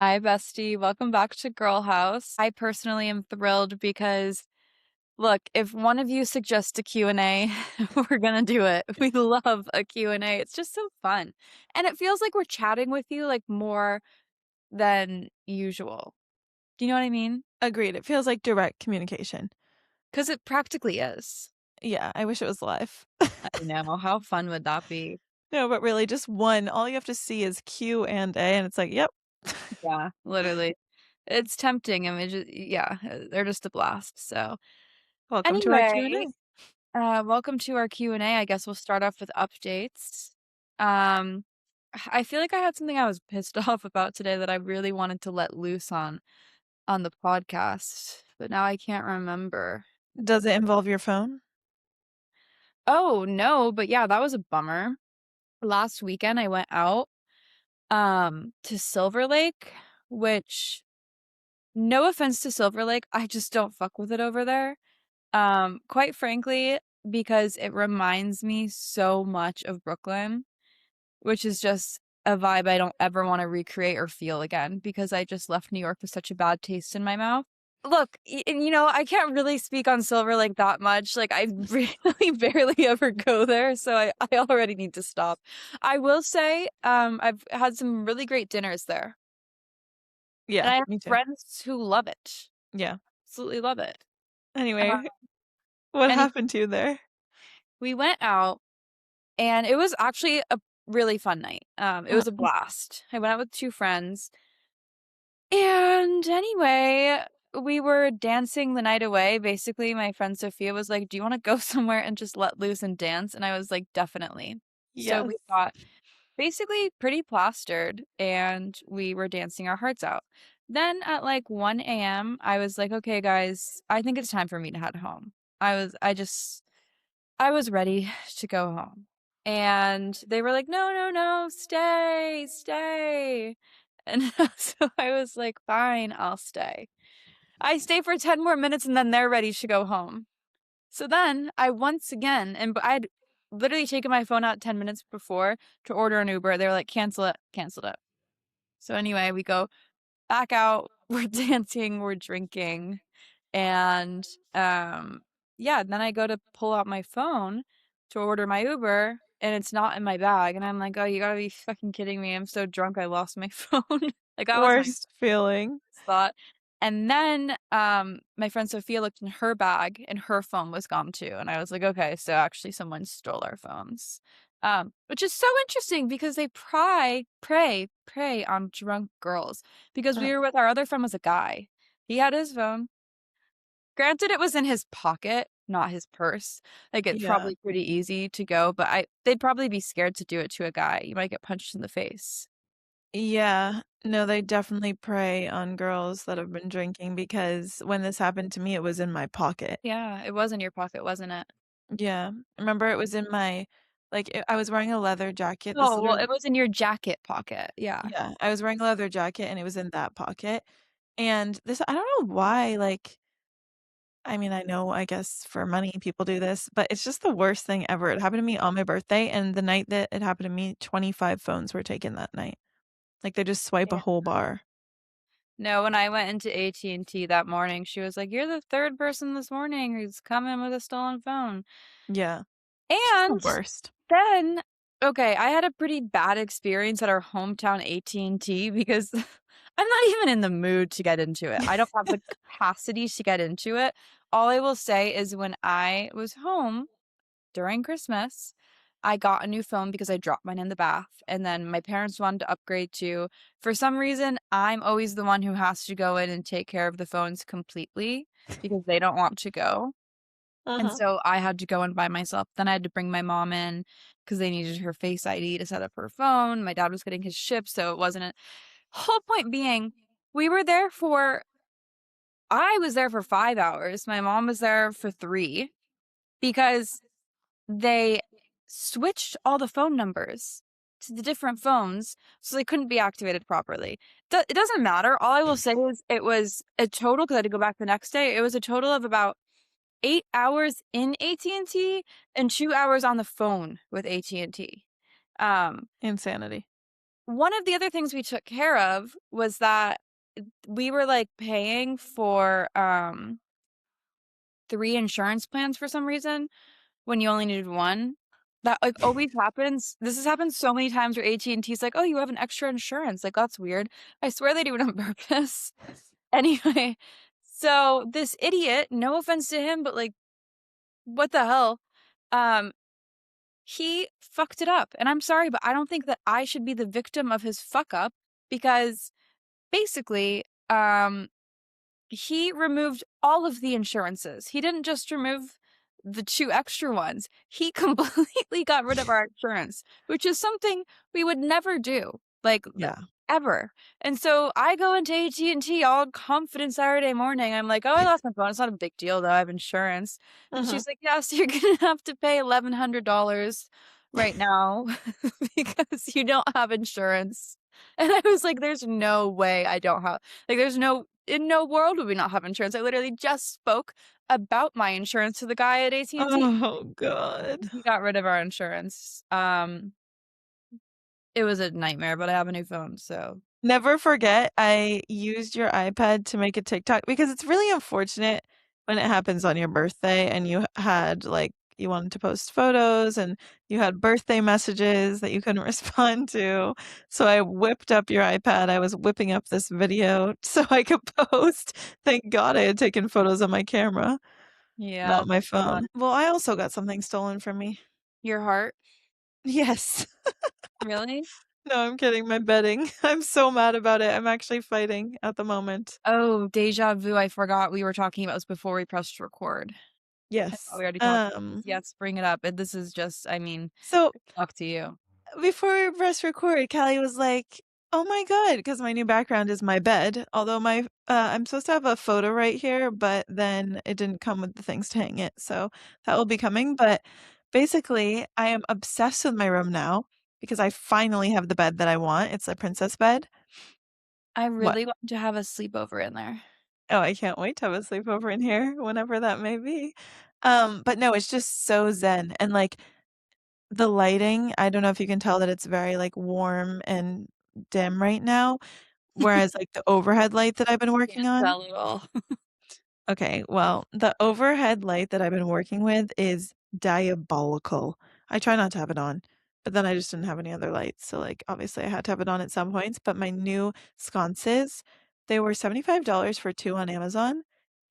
Hi, bestie. Welcome back to Girl House. I personally am thrilled because, look, if one of you suggests a Q&A, we're gonna do it. We love a Q&A. It's just so fun. And it feels like we're chatting with you like more than usual. Do you know what I mean? Agreed. It feels like direct communication. Because it practically is. Yeah, I wish it was live. I know. How fun would that be? No, but really just one. All you have to see is Q and A, and it's like, yep. Yeah, literally. It's tempting. I mean, yeah, they're just a blast. So, Welcome to our anyway. Q&A. Welcome to our Q&A. I guess we'll start off with updates. Um, I feel like I had something I was pissed off about today that I really wanted to let loose on the podcast, but now I can't remember. Does it involve your phone? Oh, no, but yeah, that was a bummer. Last weekend I went out to Silver Lake, which no offense to Silver Lake, I just don't fuck with it over there. Quite frankly, because it reminds me so much of Brooklyn. Which is just a vibe I don't ever wanna recreate or feel again because I just left New York with such a bad taste in my mouth. Look, and, I can't really speak on Silver Lake that much, like, I really barely ever go there, so I already need to stop. I will say, I've had some really great dinners there, and Yeah, I have me too. friends who love it, Yeah. absolutely love it. Uh, Anyway, what any happened to you there? We went out, and it was actually a really fun night. It Uh, was a blast. I went out with 2 friends. And anyway, we were dancing the night away. Basically, my friend Sophia was like, "Do you want to go somewhere and just let loose and dance?" And I was like, "Definitely." So yes. we got basically pretty plastered and we were dancing our hearts out. Then at like 1 a.m., I was like, "Okay, guys, I think it's time for me to head home." I was ready to go home. And they were like, "No, no, no, stay, stay." And so I was like, "Fine, I'll stay." I stay for 10 more minutes and then they're ready to go home. So then I once again, I'd literally taken my phone out 10 minutes before to order an Uber. They were like, "Cancel it, cancel it." So anyway, we go back out, we're dancing, we're drinking. And, yeah, then I go to pull out my phone to order my Uber, and it's not in my bag, and I'm like, "Oh, you gotta be fucking kidding me. I'm so drunk I lost my phone." Like, that was my Worst feeling. thought. And then, my friend Sophia looked in her bag, and her phone was gone too, and I was like, "Okay, so actually someone stole our phones." Which is so interesting because they prey on drunk girls, because Uh, we were with our other friend was a guy. He had his phone. Granted, it was in his pocket, not his purse. Like, it's yeah. probably pretty easy to go, but they'd probably be scared to do it to a guy. You might get punched in the face. Yeah. No, they definitely prey on girls that have been drinking because when this happened to me, it was in my pocket. Yeah, it was in your pocket, wasn't it? Yeah. Remember it was in my I was wearing a leather jacket. This Oh, well, it literally was in your jacket pocket, yeah. Yeah, I was wearing a leather jacket and it was in that pocket. And this I don't know why, I mean, I know, I guess for money people do this, but it's just the worst thing ever. It happened to me on my birthday, and the night that it happened to me, 25 phones were taken that night. Like, they just swipe a Yeah. whole bar. No, when I went into AT&T that morning, she was like, "You're the 3rd person this morning who's come in with a stolen phone." Yeah, just the And worst. then okay, I had a pretty bad experience at our hometown AT&T because I'm not even in the mood to get into it. I don't have the capacity to get into it. All I will say is when I was home during Christmas, I got a new phone because I dropped mine in the bath, and then my parents wanted to upgrade too. For some reason, I'm always the one who has to go in and take care of the phones completely because they don't want to go. And Uh-huh. so I had to go in by myself. Then I had to bring my mom in because they needed her Face ID to set up her phone. My dad was getting his ship, so it wasn't a whole point being, we were there for I was there for 5 hours. My mom was there for 3 because they switched all the phone numbers to the different phones, so they couldn't be activated properly. It doesn't matter. All I will say is it was a total, because I had to go back the next day, it was a total of about 8 hours in AT&T and 2 hours on the phone with AT&T. Um, Insanity. one of the other things we took care of was that we were, like, paying for, 3 insurance plans for some reason when you only needed 1. That, like, always happens. This has happened so many times where AT&T's like, "Oh, you have an extra insurance." Like, that's weird. I swear they do it on purpose. Anyway, so this idiot, no offense to him, but, like, what the hell? Um, he fucked it up, and I'm sorry, but I don't think that I should be the victim of his fuck up because basically, he removed all of the insurances. He didn't just remove the 2 extra ones. He completely got rid of our insurance, which is something we would never do, like, Yeah. ever. And so I go into AT&T all confident Saturday morning. I'm like, "Oh, I lost my phone. It's not a big deal, though. I have insurance." And Mhm. she's like, "Yeah, so you're gonna have to pay $1,100 right now because you don't have insurance." And I was like, "There's no way I don't have there's no in no world would we not have insurance. I literally just spoke about my insurance to the guy at AT&T. Oh god. He got rid of our insurance. It was a nightmare, but I have a new phone, so Never forget I used your iPad to make a TikTok because it's really unfortunate when it happens on your birthday and you had, like you wanted to post photos and you had birthday messages that you couldn't respond to. So I whipped up your iPad. I was whipping up this video so I could post. Thank God I had taken photos on my camera, yeah, not that's my fun. phone. Well, I also got something stolen from me. Your heart? Yes. Really? No, I'm kidding. My bedding. I'm so mad about it. I'm actually fighting at the moment. Oh, déjà vu, I forgot we were talking about this before we pressed record. I thought Yes. we already talked about this. Yes, bring it up. This is just I mean, So talk to you. before we press record, Callie was like, "Oh my god," because my new background is my bed. Although I'm supposed to have a photo right here, but then it didn't come with the things to hang it, so that will be coming. But basically, I am obsessed with my room now because I finally have the bed that I want. It's a princess bed. I What? really want to have a sleepover in there. Oh, I can't wait to have a sleepover in here whenever that may be. But no, it's just so zen and like the lighting, I don't know if you can tell that it's very, like, warm and dim right now, whereas, like, the overhead light that I've been working Can't on tell at all. okay, well, the overhead light that I've been working with is diabolical. I try not to have it on, but then I just didn't have any other lights, so, like, obviously I had to have it on at some points, but my new sconces, they were $75 for 2 on Amazon,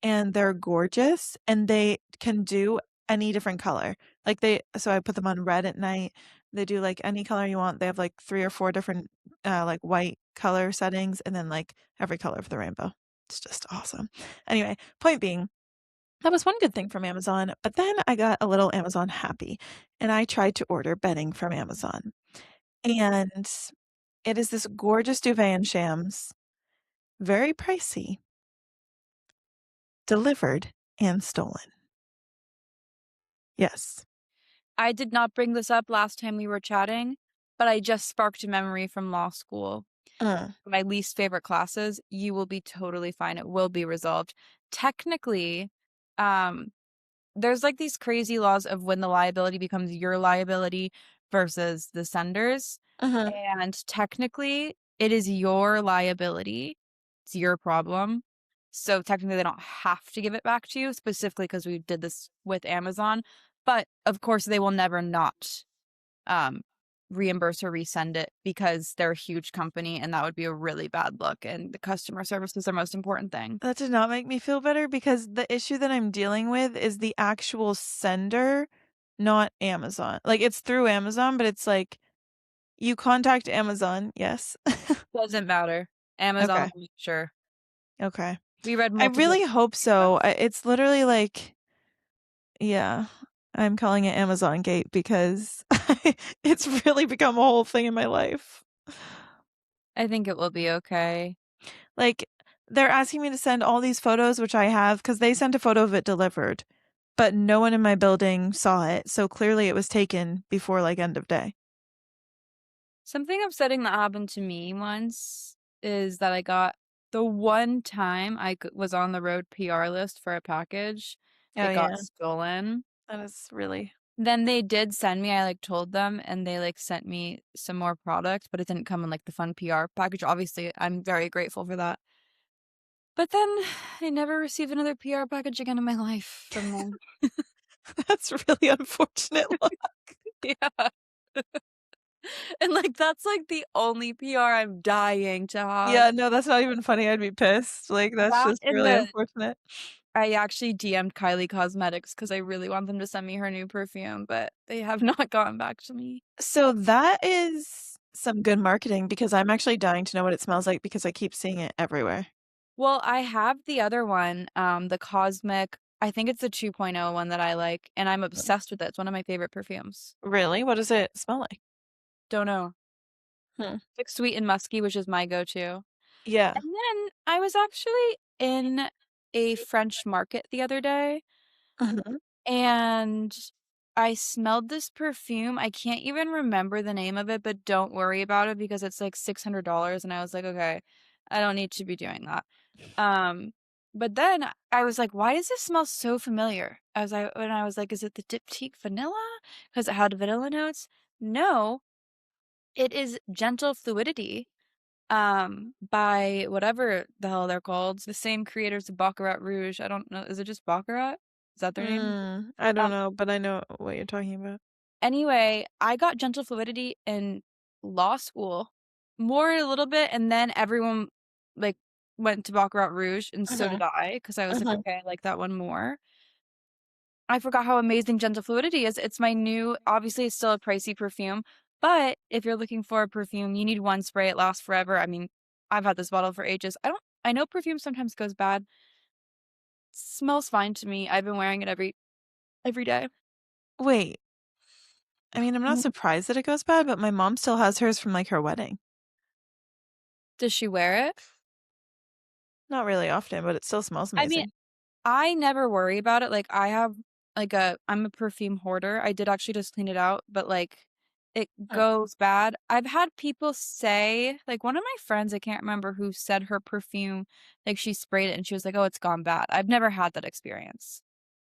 and they're gorgeous, and they can do any different color. Like, so I put them on red at night, they do, like, any color you want, they have, like, 3 or 4 different, like, white color settings, and then, like, every color of the rainbow. It's just awesome. Anyway, point being, that was one good thing from Amazon, but then I got a little Amazon happy and I tried to order bedding from Amazon. And it is this gorgeous duvet and shams, very pricey, delivered and stolen. Yes. I did not bring this up last time we were chatting, but I just sparked a memory from law school. Uh, My least favorite classes, you will be totally fine. It will be resolved. Technically, um, there's like these crazy laws of when the liability becomes your liability versus the sender's. uh-huh. And technically, it is your liability. It's your problem. So technically, they don't have to give it back to you, specifically because we did this with Amazon. But of course, they will never not um, reimburse or resend it because they're a huge company and that would be a really bad look. And the customer service is their most important thing. That did not make me feel better because the issue that I'm dealing with is the actual sender, not Amazon. Like it's through Amazon, but it's like you contact Amazon. Yes. Doesn't matter. Amazon Okay. will make sure. Okay. We read I multiple really hope so. It's literally like, yeah, I'm calling it Amazon Gate because it's really become a whole thing in my life. I think it will be okay. Like, they're asking me to send all these photos, which I have, because they sent a photo of it delivered, but no one in my building saw it. So clearly it was taken before like end of day. Something upsetting that happened to me once is that I got the one time was on the road PR list for a package, Oh, it got yeah. stolen. That is really. Then they did send me, I, like, told them, and they, like, sent me some more product, but it didn't come in, like, the fun PR package. Obviously, I'm very grateful for that. But then I never received another PR package again in my life from them. That's really unfortunate luck. Yeah. And, like, that's, like, the only PR I'm dying to have. Yeah, no, that's not even funny, I'd be pissed, like, that's That just and really the unfortunate. I actually DM'd Kylie Cosmetics because I really want them to send me her new perfume, but they have not gotten back to me. So that is some good marketing because I'm actually dying to know what it smells like because I keep seeing it everywhere. Well, I have the other one, the Cosmic I think it's the 2.0 one that I like, and I'm Mm. obsessed with it. It's one of my favorite perfumes. Really? What does it smell like? Don't know. Hmm. It's like sweet and musky, which is my go-to. Yeah. And then I was actually in a French market the other day, Mhm. and I smelled this perfume. I can't even remember the name of it, but don't worry about it because it's like $600, and I was like, "Okay, I don't need to be doing that." Um, but then I was like, "Why does this smell so familiar?" I was like, "Is it the Diptyque Vanilla? Because it had vanilla notes?" No, it is Gentle Fluidity, by whatever the hell they're called. It's the same creators of Baccarat Rouge. I don't know. Is it just Baccarat? Is that their name? I don't Um, know, but I know what you're talking about. anyway, I got Gentle Fluidity in law school, more a little bit, and then everyone like went to Baccarat Rouge, and so did Mhm. I, because I was like, Mhm. okay, I like that one more. I forgot how amazing Gentle Fluidity is. It's my new, obviously, it's still a pricey perfume, but if you're looking for a perfume, you need one spray. It lasts forever. I mean, I've had this bottle for ages. I know perfume sometimes goes bad. Smells fine to me. I've been wearing it every day. Wait, I mean, I'm not Mhm. surprised that it goes bad, but my mom still has hers from, like, her wedding. Does she wear it? Not really often, but it still smells I mean, amazing. I never worry about it, like, I have, like, I'm a perfume hoarder, I did actually just clean it out, but, like, it Mm, goes bad. I've had people say like, one of my friends, I can't remember who said her perfume, like, she sprayed it and she was like, "Oh, it's gone bad." I've never had that experience.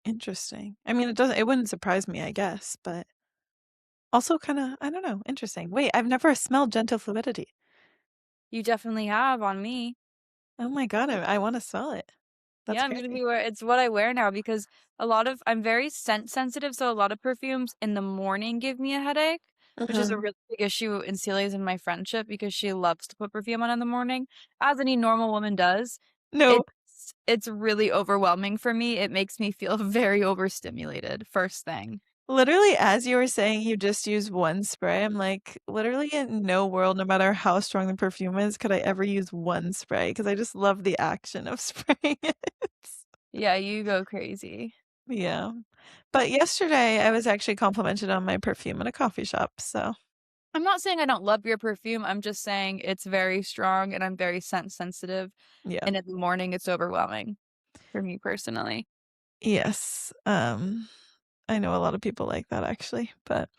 interesting. I mean, it wouldn't surprise me, I guess, but also kinda I don't know, interesting. Wait, I've never smelled Gentle Fluidity. You definitely have on me. Oh my god, I wanna smell it. That's Yeah, I'm gonna crazy. be wear it's what I wear now because I'm very scent sensitive, so a lot of perfumes in the morning give me a headache, which is a Mhm. really big issue in Celia's in my friendship because she loves to put perfume on in the morning, as any normal woman does. No, It's really overwhelming for me. It makes me feel very overstimulated first thing. literally, as you were saying you just use one spray, I'm like, literally in no world, no matter how strong the perfume is, could I ever use one spray because I just love the action of spraying it. Yeah, you go crazy. Yeah. But yesterday, I was actually complimented on my perfume at a coffee shop, so I'm not saying I don't love your perfume, I'm just saying it's very strong and I'm very scent sensitive, yeah. and in the morning, it's overwhelming for me personally. Yes, I know a lot of people like that actually, but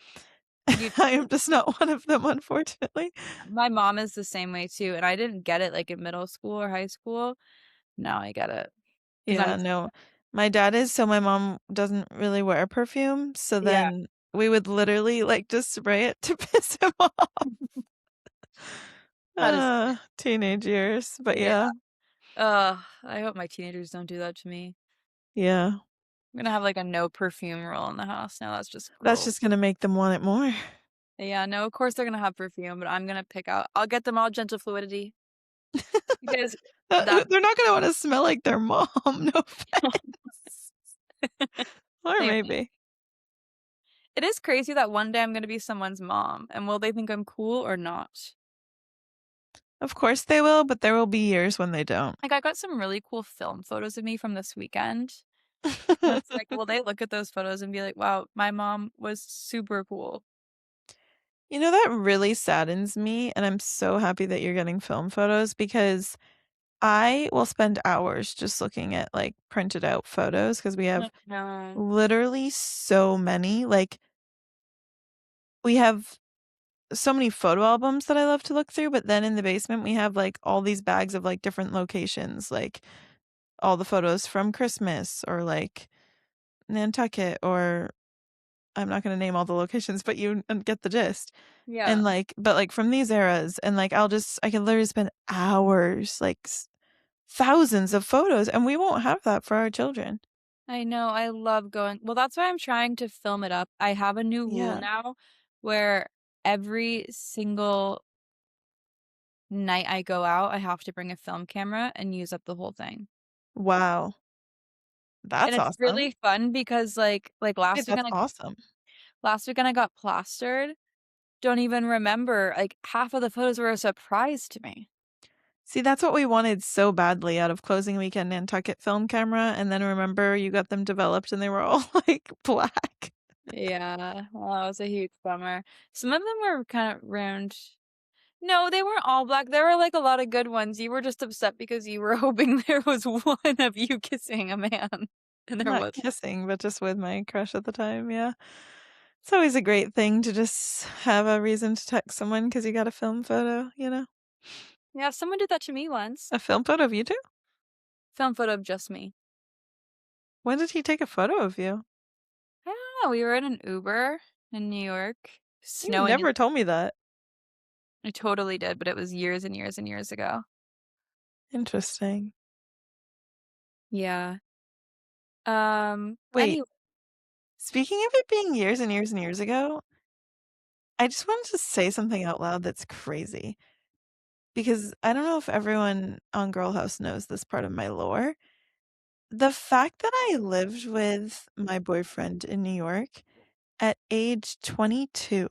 You I am just not one of them, unfortunately. My mom is the same way too, and I didn't get it, like, in middle school or high school. Now I get it because 'cause I'm Yeah, no. My dad is, so my mom doesn't really wear perfume, so yeah. then we would literally, like, just spray it to piss him off. That is Teenage years, but yeah. yeah. Ugh, I hope my teenagers don't do that to me. Yeah. I'm gonna have, like, a no perfume rule in the house now, that's just That's cruel. just gonna make them want it more. Yeah, no, of course they're gonna have perfume, but I'm gonna pick out I'll get them all Gentle Fluidity because that They're not gonna wanna smell like their mom, no offense. Or Same. maybe. It is crazy that one day I'm gonna be someone's mom, and will they think I'm cool or not? Of course they will, but there will be years when they don't. Like, I got some really cool film photos of me from this weekend, and it's like, will they look at those photos and be like, "Wow, my mom was super cool." You know, that really saddens me, and I'm so happy that you're getting film photos because I will spend hours just looking at, like, printed out photos because we No, have no. literally so many, like, we have so many photo albums that I love to look through, but then in the basement, we have, like, all these bags of, like, different locations, like, all the photos from Christmas or, like, Nantucket or I'm not gonna name all the locations, but you get the gist. And, Yeah. like but, like, from these eras, and, like, I can literally spend hours, like, thousands of photos, and we won't have that for our children. I know, I love going well, that's why I'm trying to film it up. I have a new rule Yeah. now where every single night I go out, I have to bring a film camera and use up the whole thing. Wow. And That's it's awesome. really fun because, like, Wait, that's awesome. last weekend I got plastered. Don't even remember, like, half of the photos were a surprise to me. See, that's what we wanted so badly out of closing weekend Nantucket Film Camera, and then remember you got them developed and they were all, like, black. Yeah, well, that was a huge bummer. Some of them were kind of ruined. No, they weren't all black. There were, like, a lot of good ones. You were just upset because you were hoping there was one of you kissing a man, and there Not wasn't. kissing, but just with my crush at the time, yeah. It's always a great thing to just have a reason to text someone because you got a film photo, you know? Yeah, someone did that to me once. A film photo of you 2? Film photo of just me. When did he take a photo of you? I don't know, we were in an Uber in New York, You snowing and never told me that. I totally did, but it was years and years and years ago. Interesting. Yeah. Wait, Anyway, speaking of it being years and years and years ago, I just wanted to say something out loud that's crazy. Because I don't know if everyone on Girl House knows this part of my lore. The fact that I lived with my boyfriend in New York at age 22,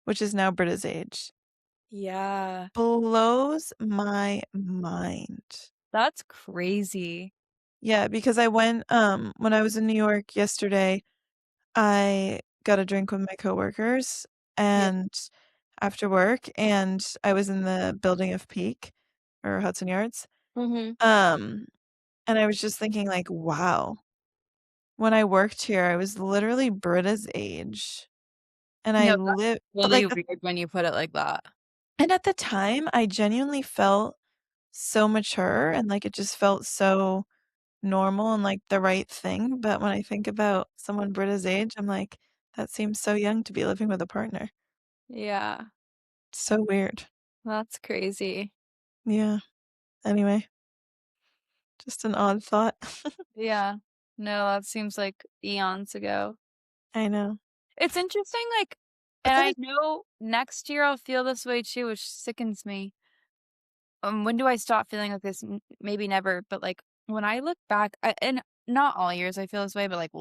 which is now Britta's age, yeah, blows my mind. that's crazy. Yeah, because I went when I was in New York yesterday, I got a drink with my coworkers Yeah. and after work, and I was in the building of Peak or Hudson Yards. Mhm. Um, and I was just thinking like, wow, when I worked here, I was literally Britta's age. And I No, that's live but really like weird when you put it like that. and at the time, I genuinely felt so mature and like it just felt so normal and like the right thing. But when I think about someone Britta's age, I'm like, that seems so young to be living with a partner. Yeah, So weird. that's crazy. Yeah. Anyway, just an odd thought. Yeah. No, that seems like eons ago. I know. It's interesting, like But and then I it know next year I'll feel this way too, which sickens me. When do I stop feeling like this? Maybe never, but, like, when I look back and not all years I feel this way, but, like,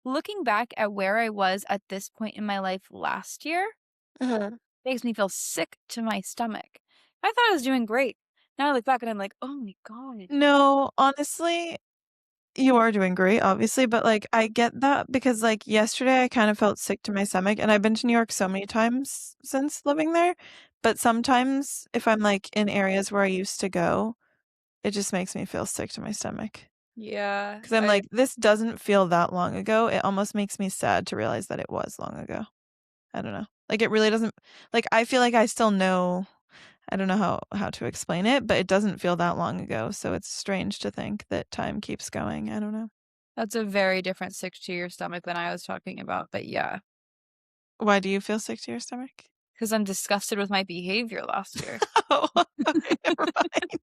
looking back at where I was at this point in my life last year uh makes me feel sick to my stomach. I thought I was doing great. Now I look back and I'm like, "Oh my god." No, honestly, you are doing great, obviously, but, like, I get that because, like, yesterday I kind of felt sick to my stomach, and I've been to New York so many times since living there, but sometimes if I'm, like, in areas where I used to go, it just makes me feel sick to my stomach. Yeah, Because 'Cause I'm like, "This doesn't feel that long ago." It almost makes me sad to realize that it was long ago. I don't know. Like, it really doesn't like, I feel like I still know I don't know how to explain it, but it doesn't feel that long ago, so it's strange to think that time keeps going. I don't know. that's a very different sick to your stomach than I was talking about, but yeah, Why do you feel sick to your stomach? because 'cause I'm disgusted with my behavior last year. Oh, okay, never mind.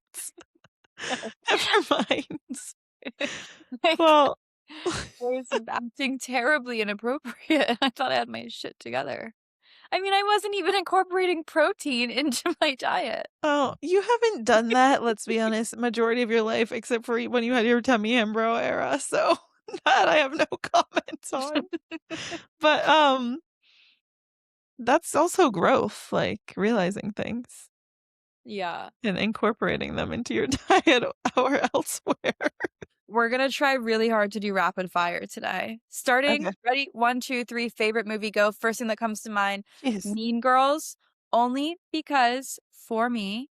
Never mind. Like, Well, I was acting terribly inappropriate, and I thought I had my shit together. I mean, I wasn't even incorporating protein into my diet. oh, you haven't done that, let's be honest, majority of your life except for when you had your tummy Hembro era, so that I have no comments on. But, that's also growth, like, realizing things Yeah. and incorporating them into your diet or elsewhere. We're gonna try really hard to do rapid fire today. Starting Okay. ready? 1, 2, 3, favorite movie, go. First thing that comes to mind, Jeez. Mean Girls, only because for me,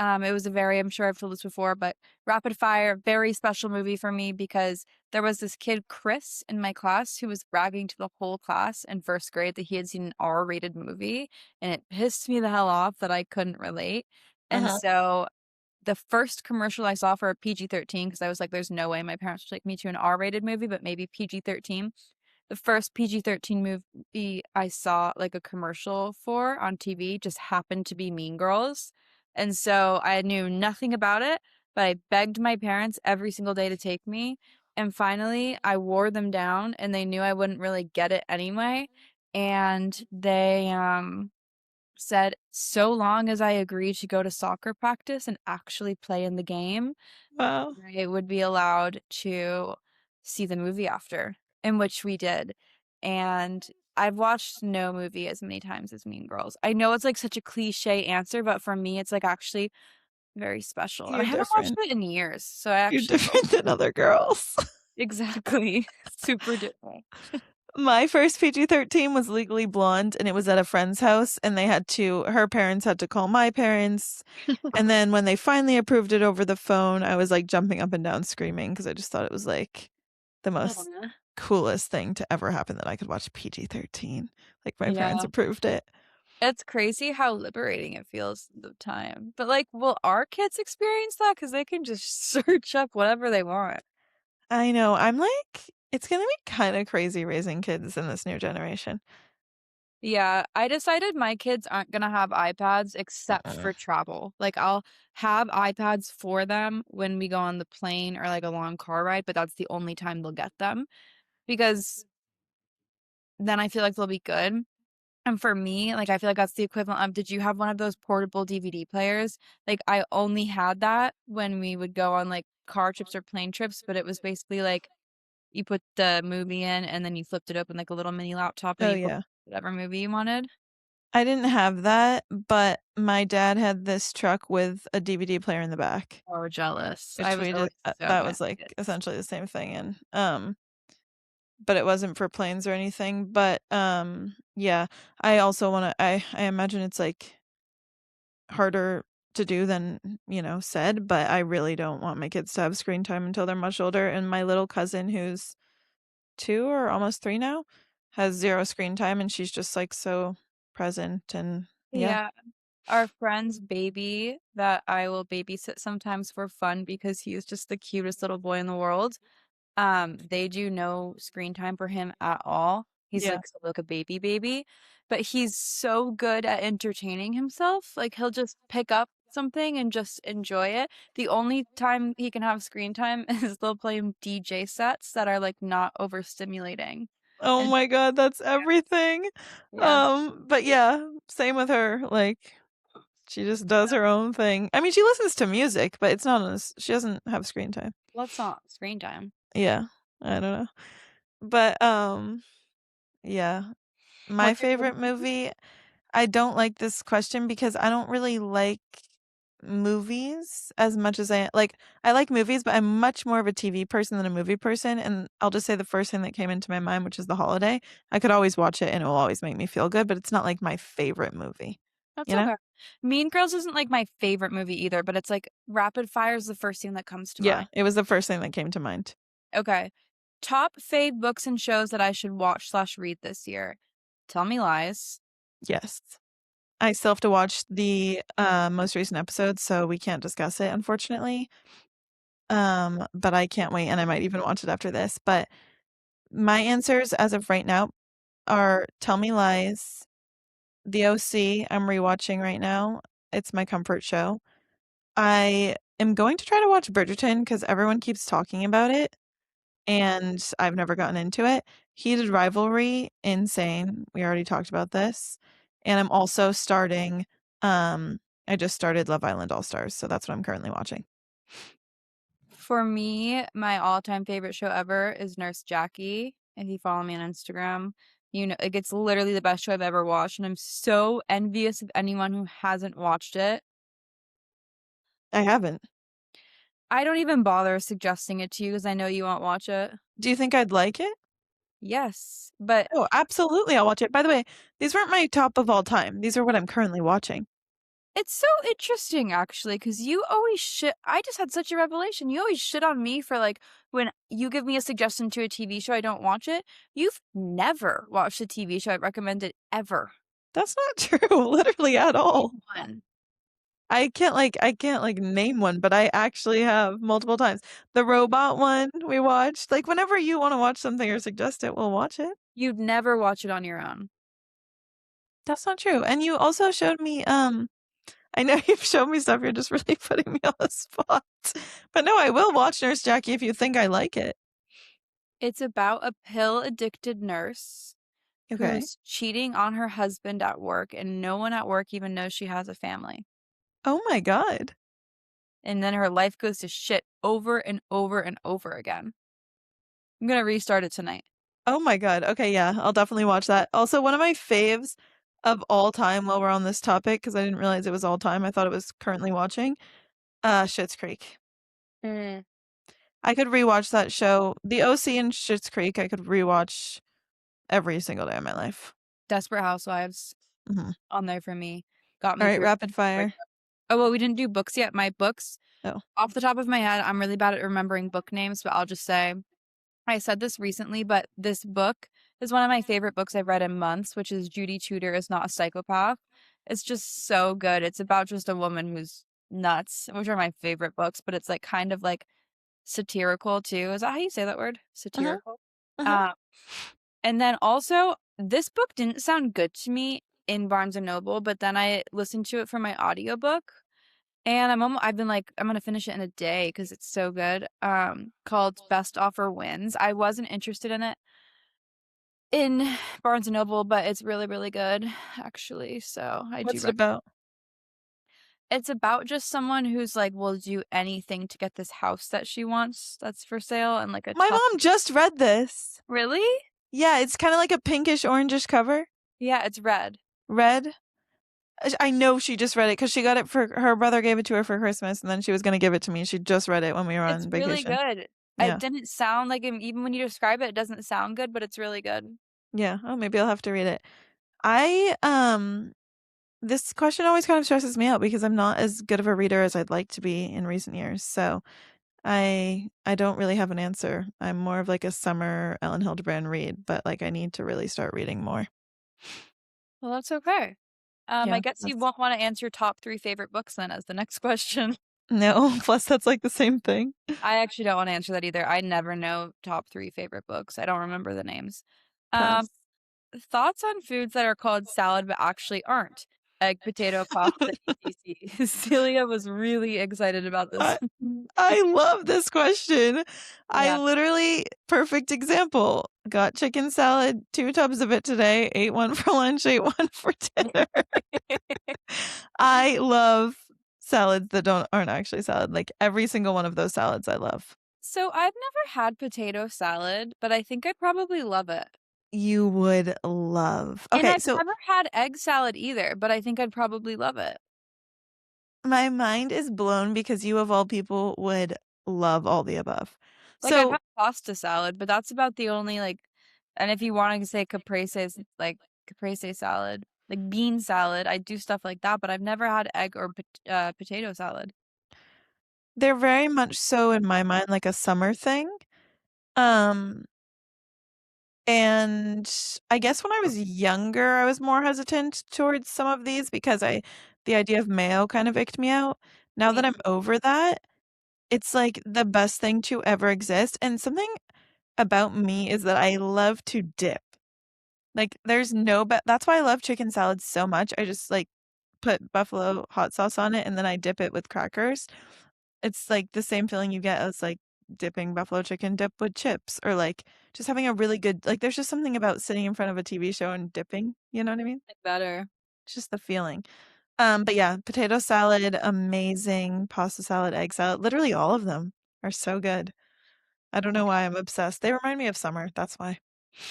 it was a very I'm sure I've told this before, but rapid fire, very special movie for me because there was this kid, Chris, in my class who was bragging to the whole class in 1st grade that he had seen an R-rated movie, and it pissed me the hell off that I couldn't relate. And Uh-huh. so the first commercial I saw for a PG-13, because I was like, "There's no way my parents would take me to an R-rated movie, but maybe PG-13." the first PG-13 movie I saw like a commercial for on TV just happened to be Mean Girls. And so I knew nothing about it, but I begged my parents every single day to take me. And finally, I wore them down and they knew I wouldn't really get it anyway. And they said so long as I agreed to go to soccer practice and actually play in the game, Wow. I would be allowed to see the movie after, in which we did. And I've watched no movie as many times as Mean Girls. I know it's like such a cliche answer, but for me, it's like actually very special. And I You're haven't watched different. it in years, so I You're actually don't different than other girls. exactly super different. My first PG-13 was Legally Blonde, and it was at a friend's house, and her parents had to call my parents, and then when they finally approved it over the phone, I was, like, jumping up and down screaming because I just thought it was, like, the most Aw. coolest thing to ever happen that I could watch PG-13. Like, my parents Yeah. approved it. It's crazy how liberating it feels at the time. But like, will our kids experience that? Because they can just search up whatever they want. I know, I'm like, it's gonna be kinda crazy raising kids in this new generation. Yeah, I decided my kids aren't gonna have iPads except Mm-mm. for travel. Like, I'll have iPads for them when we go on the plane or like a long car ride, but that's the only time they'll get them because then I feel like they'll be good. And for me, like, I feel like that's the equivalent of, did you have one of those portable DVD players? Like, I only had that when we would go on like car trips or plane trips, but it was basically like you put the movie in and then you flipped it open like a little mini laptop and Oh, you could watch yeah. whatever movie you wanted. I didn't have that, but my dad had this truck with a DVD player in the back, Oh, jealous. I which was we always did so that good was, at like, kids. essentially the same thing, and, but it wasn't for planes or anything, but, yeah, I also wanna I imagine it's, like, harder to do than, said, but I really don't want my kids to have screen time until they're much older, and my little cousin who's 2 or almost 3 now has 0 screen time, and she's just, like, so present and yeah. Yeah. Our friend's baby that I will babysit sometimes for fun because he is just the cutest little boy in the world. They do no screen time for him at all. He's Yeah. like still like a baby, but he's so good at entertaining himself. Like he'll just pick up something and just enjoy it. The only time he can have screen time is they'll play him DJ sets that are like not overstimulating. Oh And my god, that's everything. yeah, But yeah, same with her, like, she just does her own thing. I mean, she listens to music, but it's not as she doesn't have screen time. let's not screen time. Yeah, I don't know. But, yeah. My What's your favorite favorite movie? movie I don't like this question because I don't really like movies as much as I like movies, but I'm much more of a TV person than a movie person, and I'll just say the first thing that came into my mind, which is The Holiday. I could always watch it and it will always make me feel good, but it's not like my favorite movie, That's you know? okay. Mean Girls isn't like my favorite movie either, but it's like rapid fire is the first thing that comes to Yeah, mind. it was the first thing that came to mind. Okay. Top fave books and shows that I should watch slash read this year. Tell Me Lies. Yes. I still have to watch the, most recent episode, so we can't discuss it, unfortunately. But I can't wait, and I might even watch it after this, but my answers as of right now are Tell Me Lies, The OC, I'm rewatching right now. It's my comfort show. I am going to try to watch Bridgerton because everyone keeps talking about it, and I've never gotten into it. Heated Rivalry, insane. We already talked about this. And I'm also I just started Love Island All Stars, so that's what I'm currently watching. For me, my all-time favorite show ever is Nurse Jackie. If you follow me on Instagram, you know, like it's literally the best show I've ever watched, and I'm so envious of anyone who hasn't watched it. I haven't. I don't even bother suggesting it to you because I know you won't watch it. Do you think I'd like it? Yes, but Oh, absolutely, I'll watch it. By the way, these weren't my top of all time. These are what I'm currently watching. it's so interesting actually, because you always shit. I just had such a revelation. You always shit on me for like when you give me a suggestion to a TV show, I don't watch it. You've never watched a TV show I've recommended ever. That's not true, literally at Name all. one. I can't name one, but I actually have multiple times. The robot one we watched. Like whenever you want to watch something or suggest it, we'll watch it. You'd never watch it on your own. That's not true. And you also showed me I know you've shown me stuff, you're just really putting me on the spot. But no, I will watch Nurse Jackie if you think I like it. It's about a pill-addicted nurse Okay. who's cheating on her husband at work, and no one at work even knows she has a family. Oh my god. And then her life goes to shit over and over and over again. I'm gonna restart it tonight. Oh my god. Okay, yeah, I'll definitely watch that. Also, one of my faves of all time while we're on this topic, because I didn't realize it was all time. I thought it was currently watching. Schitt's Creek. Mm. I could rewatch that show. The OC and Schitt's Creek, I could rewatch every single day of my life. Desperate Housewives Hmm. on there for me. Got All me right, through rapid fire. breakup. Oh, well, we didn't do books yet. My books, Oh. off the top of my head, I'm really bad at remembering book names, but I'll just say I said this recently, but this book is one of my favorite books I've read in months, which is Judy Tudor is Not a Psychopath. It's just so good. It's about just a woman who's nuts, which are my favorite books, but it's like kind of like satirical too. Is that how you say that word? Hmm. Satirical? Hmm. Um, and then also, this book didn't sound good to me in Barnes& and Noble, but then I listened to it for my audiobook, and I've been like, I'm gonna finish it in a day because it's so good, called Best Offer Wins. I wasn't interested in it in Barnes& and Noble, but it's really, really good, actually, so I do What's it recommend. about? It's about just someone who's, like, will do anything to get this house that she wants that's for sale and, like, a My tough. mom just read this. Really? Yeah, it's kind of like a pinkish orangish cover. Yeah, it's red. Red. I know she just read it because she got it for her brother gave it to her for Christmas, and then she was gonna give it to me. She just read it when we were It's on really vacation. good. It Yeah. didn't sound like him even when you describe it, it doesn't sound good, but it's really good. Yeah. Oh, maybe I'll have to read it. I this question always kind of stresses me out because I'm not as good of a reader as I'd like to be in recent years. So I don't really have an answer. I'm more of like a summer Ellen Hildebrand read, but like I need to really start reading more. Well, that's okay. I Yeah. guess you That's won't wanna answer top 3 favorite books then as the next question. no, plus that's like the same thing. I actually don't wanna answer that either. I never know top 3 favorite books. I don't remember the names. Um, Pass. thoughts on foods that are called salad but actually aren't? Egg, potato, pasta, etc. Celia was really excited about this. I I love this question. I Yeah. literally perfect example. Got chicken salad, 2 tubs of it today, ate one for lunch, ate one for dinner. I love salads that aren't actually salad. Like every single one of those salads I love. So I've never had potato salad, but I think I'd probably love it. You would love. And Okay, I've so never had egg salad either, but I think I'd probably love it. my mind is blown because you of all people would love all the above. Like, I've So had pasta salad, but that's about the only, like, and if you wanna say caprese salad, like bean salad, I do stuff like that, but I've never had egg or potato salad. they're very much so in my mind like a summer thing. Um And I guess when I was younger, I was more hesitant towards some of these because the idea of mayo kind of icked me out. Now that Me I'm over that, it's like the best thing to ever exist. And something about me is that I love to dip. Like there's no but that's why I love chicken salad so much. I just like put buffalo hot sauce on it and then I dip it with crackers. It's like the same feeling you get as like dipping buffalo chicken dip with chips or like just having a really good like there's just something about sitting in front of a TV show and dipping, you know what I mean? like better. It's just the feeling. But yeah, potato salad, amazing, pasta salad, egg salad, literally all of them are so good. I don't know why I'm obsessed. They remind me of summer, that's why.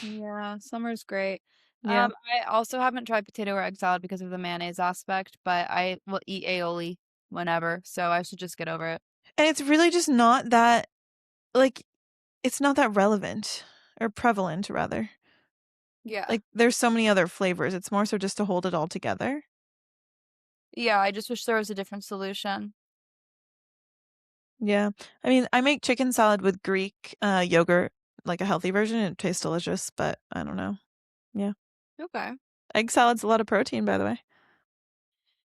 Yeah, summer's great. Yeah. I also haven't tried potato or egg salad because of the mayonnaise aspect, but I will eat aioli whenever, so I should just get over it. And it's really just not that like it's not that relevant or prevalent rather. Yeah. Like there's so many other flavors. It's more so just to hold it all together. Yeah, I just wish there was a different solution. Yeah. I mean, I make chicken salad with Greek, yogurt, like a healthy version, it tastes delicious, but I don't know. Yeah. Okay. Egg salad's a lot of protein, by the way.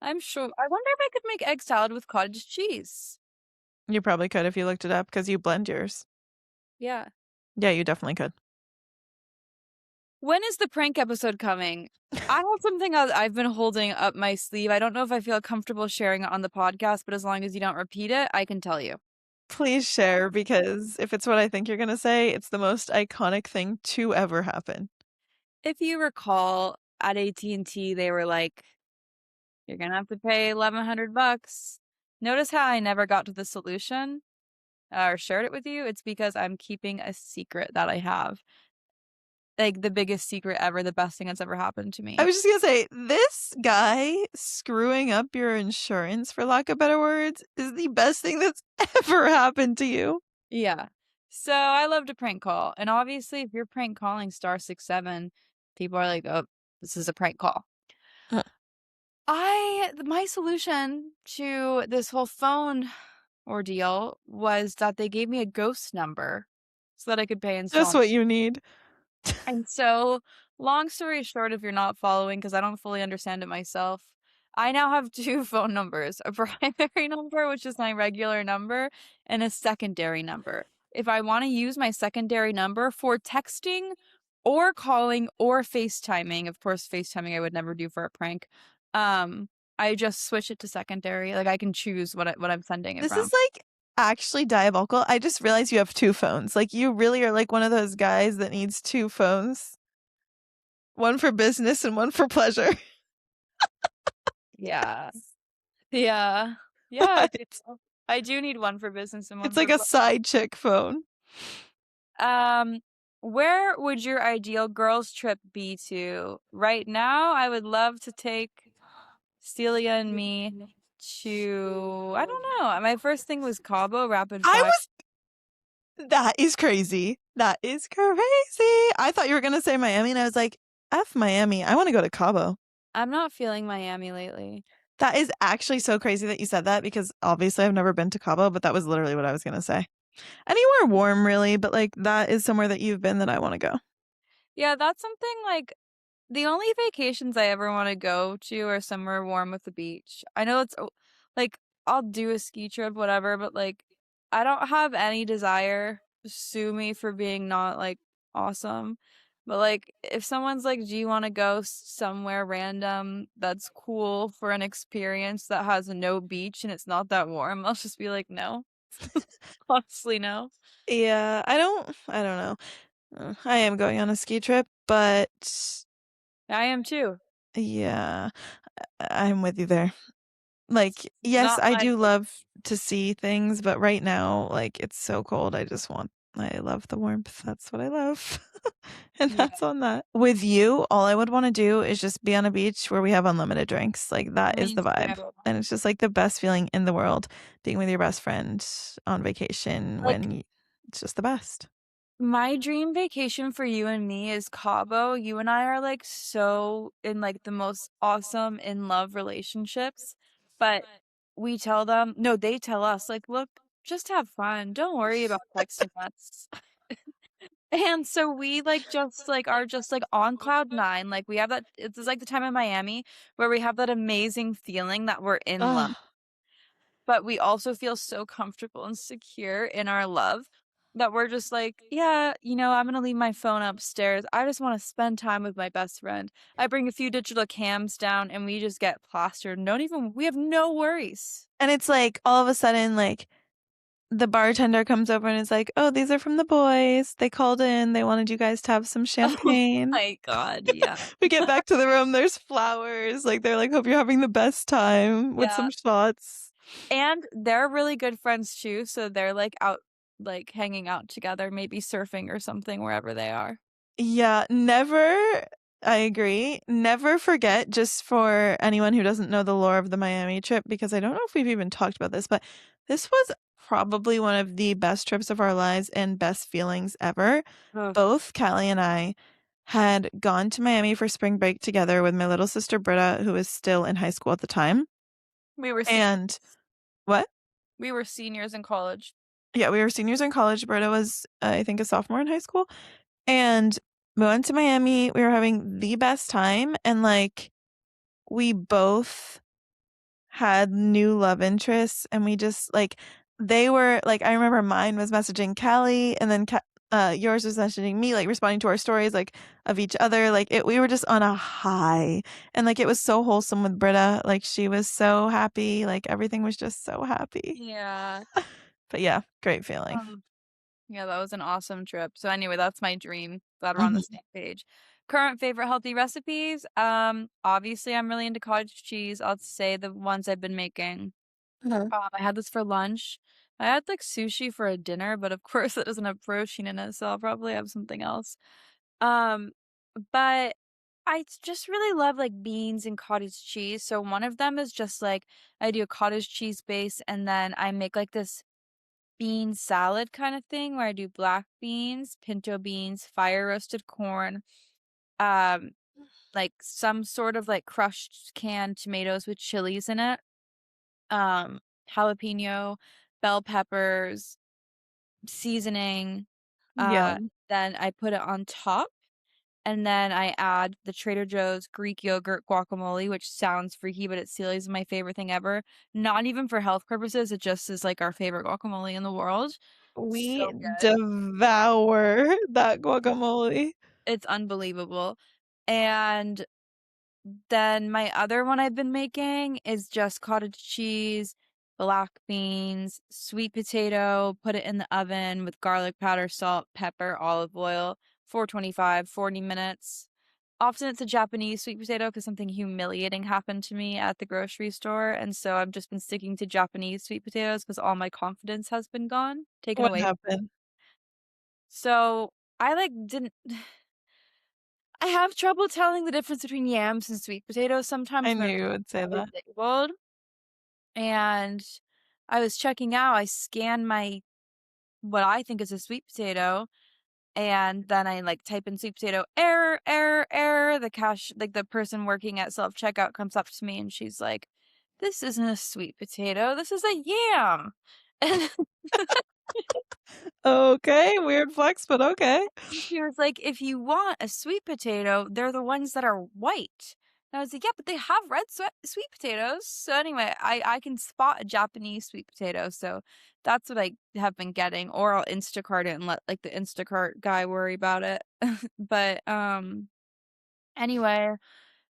I'm sure. I wonder if I could make egg salad with cottage cheese. You probably could if you looked it up because you blend yours. Yeah. Yeah, you definitely could. When is the prank episode coming? I have something I've been holding up my sleeve. I don't know if I feel comfortable sharing it on the podcast, but as long as you don't repeat it, I can tell you. Please share because if it's what I think you're going to say, it's the most iconic thing to ever happen. If you recall, at AT&T, they were like, "You're gonna have to pay $1,100." Notice how I never got to the solution or shared it with you? It's because I'm keeping a secret that I have. Like the biggest secret ever, the best thing that's ever happened to I me. was just going to say, this guy screwing up your insurance, for lack of better words, is the best thing that's ever happened to you. Yeah. So I love to prank call. And obviously, if you're prank calling *67, people are like, "Oh, this is a prank call." Uh, My solution to this whole phone ordeal was that they gave me a ghost number so that I could pay Just installments. what you need. And so, long story short, if you're not following, because I don't fully understand it myself, I now have two phone numbers, a primary number, which is my regular number, and a secondary number. If I want to use my secondary number for texting or calling or FaceTiming, of course, FaceTiming I would never do for a prank. I just switch it to secondary. Like I can choose what I'm sending it This is from. like actually diabolical. I just realized you have two phones. Like you really are like one of those guys that needs two phones. One for business and one for pleasure. Yeah. Yeah. Yeah, I do. It's I do need one for business and it's one like for a side chick phone. Um, where would your ideal girls trip be to? Right now, I would love to take Celia and me to, I don't know. My first thing was Cabo Rapid I Fire. that is crazy. That is crazy. I thought you were gonna say Miami, and I was like, F Miami. I want to go to Cabo. I'm not feeling Miami lately. That is actually so crazy that you said that because obviously I've never been to Cabo, but that was literally what I was gonna say. Anywhere warm, really, but like that is somewhere that you've been that I want to go. Yeah, that's something like the only vacations I ever want to go to are somewhere warm with the beach. I know it's like I'll do a ski trip, whatever, but like I don't have any desire. Sue me for being not like awesome. But like if someone's like, "Do you want to go somewhere random that's cool for an experience that has no beach and it's not that warm?" I'll just be like, "No." Honestly, no. Yeah, I don't know. I am going on a ski trip, but I am too. yeah, I'm with you there. Like, It's yes, not I my do love to see things, but right now, like, it's so cold. I love the warmth. That's what I love. And yeah, that's on that. With you, all I would want to do is just be on a beach where we have unlimited drinks. Like, that is me the vibe. too. And it's just like the best feeling in the world being with your best friend on vacation Like it's just the best. my dream vacation for you and me is Cabo. You and I are like so in like the most awesome in love relationships, but we tell them, no, they tell us like, look, just have fun. Don't worry about texting us. And so we like just like are just like on cloud nine. Like we have that it's like the time in Miami where we have that amazing feeling that we're in love, Oh, but we also feel so comfortable and secure in our love that we're just like, yeah, I'm gonna leave my phone upstairs. I just want to spend time with my best friend. I bring a few digital cams down and we just get plastered. We have no worries. and it's like all of a sudden, like, the bartender comes over and is like, "Oh, these are from the boys. They called in. They wanted you guys to have some Oh champagne." my God, yeah. We get back to the room, there's flowers. Like they're like, "Hope you're having the best time with Yeah. some shots." And they're really good friends too. So they're like out, like hanging out together, maybe surfing or something wherever they are. Yeah, never I agree. Never forget, just for anyone who doesn't know the lore of the Miami trip, because I don't know if we've even talked about this, but this was probably one of the best trips of our lives and best feelings ever. Ugh. Both Callie and I had gone to Miami for spring break together with my little sister Britta, who was still in high school at the time. We were se- And what? we were seniors in college. Yeah, we were seniors in college. Britta was, I think, a sophomore in high school. And we went to Miami. We were having the best time. And like, we both had new love interests, and we just like they were like I remember mine was messaging Callie, and then yours was messaging me, like responding to our stories like of each other. Like we were just on a high, and like it was so wholesome with Britta. Like she was so happy. Like everything was just so happy. Yeah. But yeah, great feeling. Um, yeah, that was an awesome trip. So anyway, that's my dream. Glad we're on the Mhm. same page. Current favorite healthy recipes. Obviously I'm really into cottage cheese. I'll say the ones I've been making. Uh-huh. I had this for lunch. I had like sushi for a dinner, but of course it doesn't have protein in it, so I'll probably have something else. Um, but just really love like beans and cottage cheese. So one of them is just like I do a cottage cheese base and then I make like this bean salad kind of thing where I do black beans, pinto beans, fire roasted corn, um, like some sort of like crushed canned tomatoes with chilies in it, jalapeno, bell peppers, seasoning. Uh, Yum. then I put it on top. And then I add the Trader Joe's Greek yogurt guacamole, which sounds freaky, but it still is my favorite thing ever. Not even for health purposes, it just is like our favorite guacamole in the world. We So good. devour that guacamole. It's unbelievable. And then my other one I've been making is just cottage cheese, black beans, sweet potato, put it in the oven with garlic powder, salt, pepper, olive oil, 425, 40 minutes. Often it's a Japanese sweet potato because something humiliating happened to me at the grocery store, and so I've just been sticking to Japanese sweet potatoes because all my confidence has been gone, taken What away. happened? So I like didn't I have trouble telling the difference between yams and sweet potatoes I sometimes when knew you would say they're that. labeled. And I was checking out, I scanned my what I think is a sweet potato, and then I like type in sweet potato error, error, error. The cash like the person working at self checkout comes up to me and she's like, "This isn't a sweet potato, this is a yam." And Okay, weird flex, but okay. she was like, "If you want a sweet potato, they're the ones that are white." And I was like, "Yeah, but they have red sweet potatoes." So anyway, I can spot a Japanese sweet potato, so that's what I have been getting, or I'll Instacart it and let like the Instacart guy worry about it. But anyway,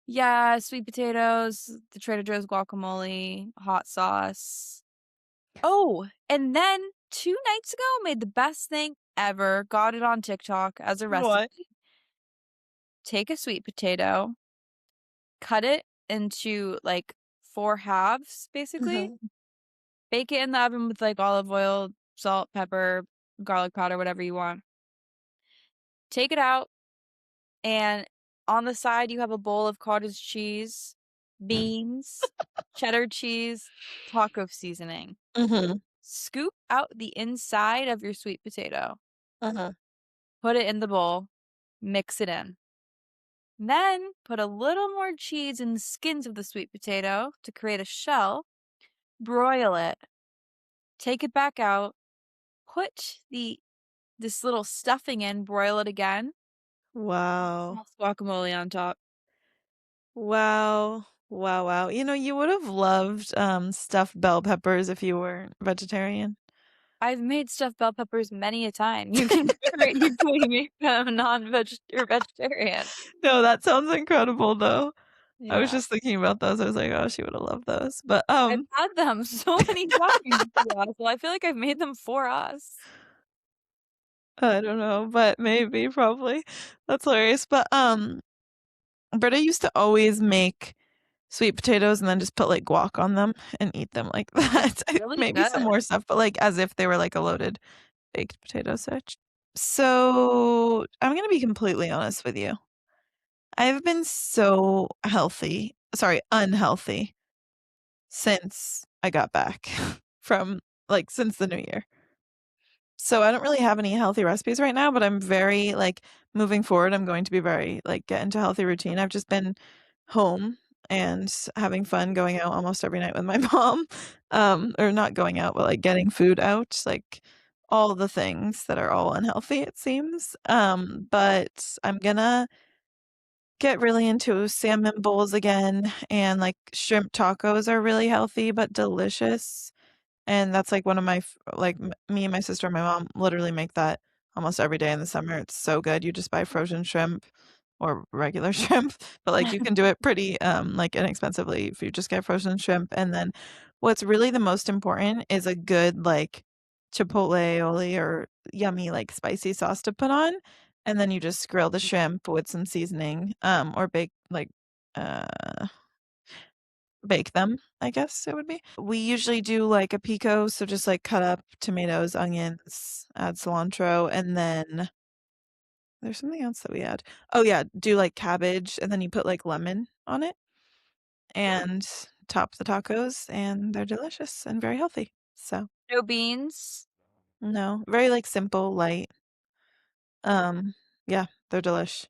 yeah, sweet potatoes, the Trader Joe's guacamole, hot sauce. Oh, and then 2 nights ago made the best thing ever. Got it on TikTok as a What? recipe. Take a sweet potato, cut it into like 4 halves, basically. Mhm. Bake it in the oven with like olive oil, salt, pepper, garlic powder, whatever you want. Take it out, and on the side, you have a bowl of cottage cheese, beans, cheddar cheese, taco seasoning. Mhm. Scoop out the inside of your sweet potato, Uh-huh. put it in the bowl, mix it in. Then put a little more cheese in the skins of the sweet potato to create a shell, broil it, take it back out, put this little stuffing in, broil it again, Wow. sauce guacamole on top. Wow. Wow, wow. You know, you would have loved stuffed bell peppers if you were vegetarian. I've made stuffed bell peppers many a time. You can easily make them non-veg or vegetarian. No, that sounds incredible though. I was Yeah. just thinking about those. I was like, oh, she would have loved those. But I've had them so many times, yeah, so I feel like I've made them for us. I don't know, but maybe probably. That's hilarious. But Britta used to always make sweet potatoes and then just put like guac on them and eat them like that. Really Maybe some good. more stuff, but like as if they were like a loaded baked potato such. So I'm gonna be completely honest with you. I've been so unhealthy since I got back from like since the new year. So I don't really have any healthy recipes right now, but I'm very like moving forward, I'm going to be very like get into healthy routine. I've just been home and having fun going out almost every night with my mom. Or not going out, but like getting food out, like all the things that are all unhealthy, it seems. But I'm gonna get really into salmon bowls again, and like shrimp tacos are really healthy but delicious. And that's like one of my me and my sister and my mom literally make that almost every day in the summer. It's so good. You just buy frozen shrimp or regular shrimp, but like you can do it pretty like inexpensively if you just get frozen shrimp. And then what's really the most important is a good like chipotle aioli or yummy like spicy sauce to put on. And then you just grill the shrimp with some seasoning or uh bake them, I guess it would be. We usually do like a pico, so just like cut up tomatoes, onions, add cilantro, and then there's something else that we add. Oh yeah, do like cabbage, and then you put like lemon on it and top the tacos, and they're delicious and very healthy. So, No beans. no, very like simple, light. Um, yeah, they're delish.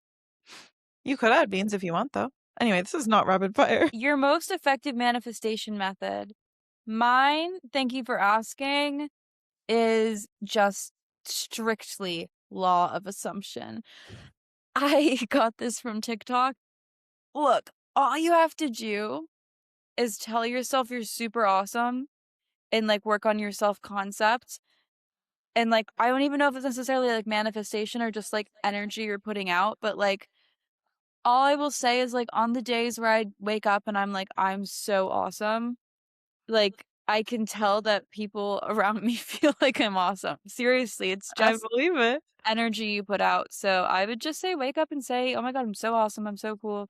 You could add beans if you want though. Anyway, this is not rapid fire. Your most effective manifestation method. Mine, thank you for asking, is just strictly law of assumption. I got this from TikTok. Look, all you have to do is tell yourself you're super awesome and like work on your self concept. And like, I don't even know if it's necessarily like manifestation or just like energy you're putting out, but like, all I will say is like on the days where I wake up and I'm like, I'm so awesome, like I can tell that people around me feel like I'm awesome. Seriously, it's I just believe it. energy you put out. So I would just say wake up and say, "Oh my God, I'm so awesome. I'm so cool.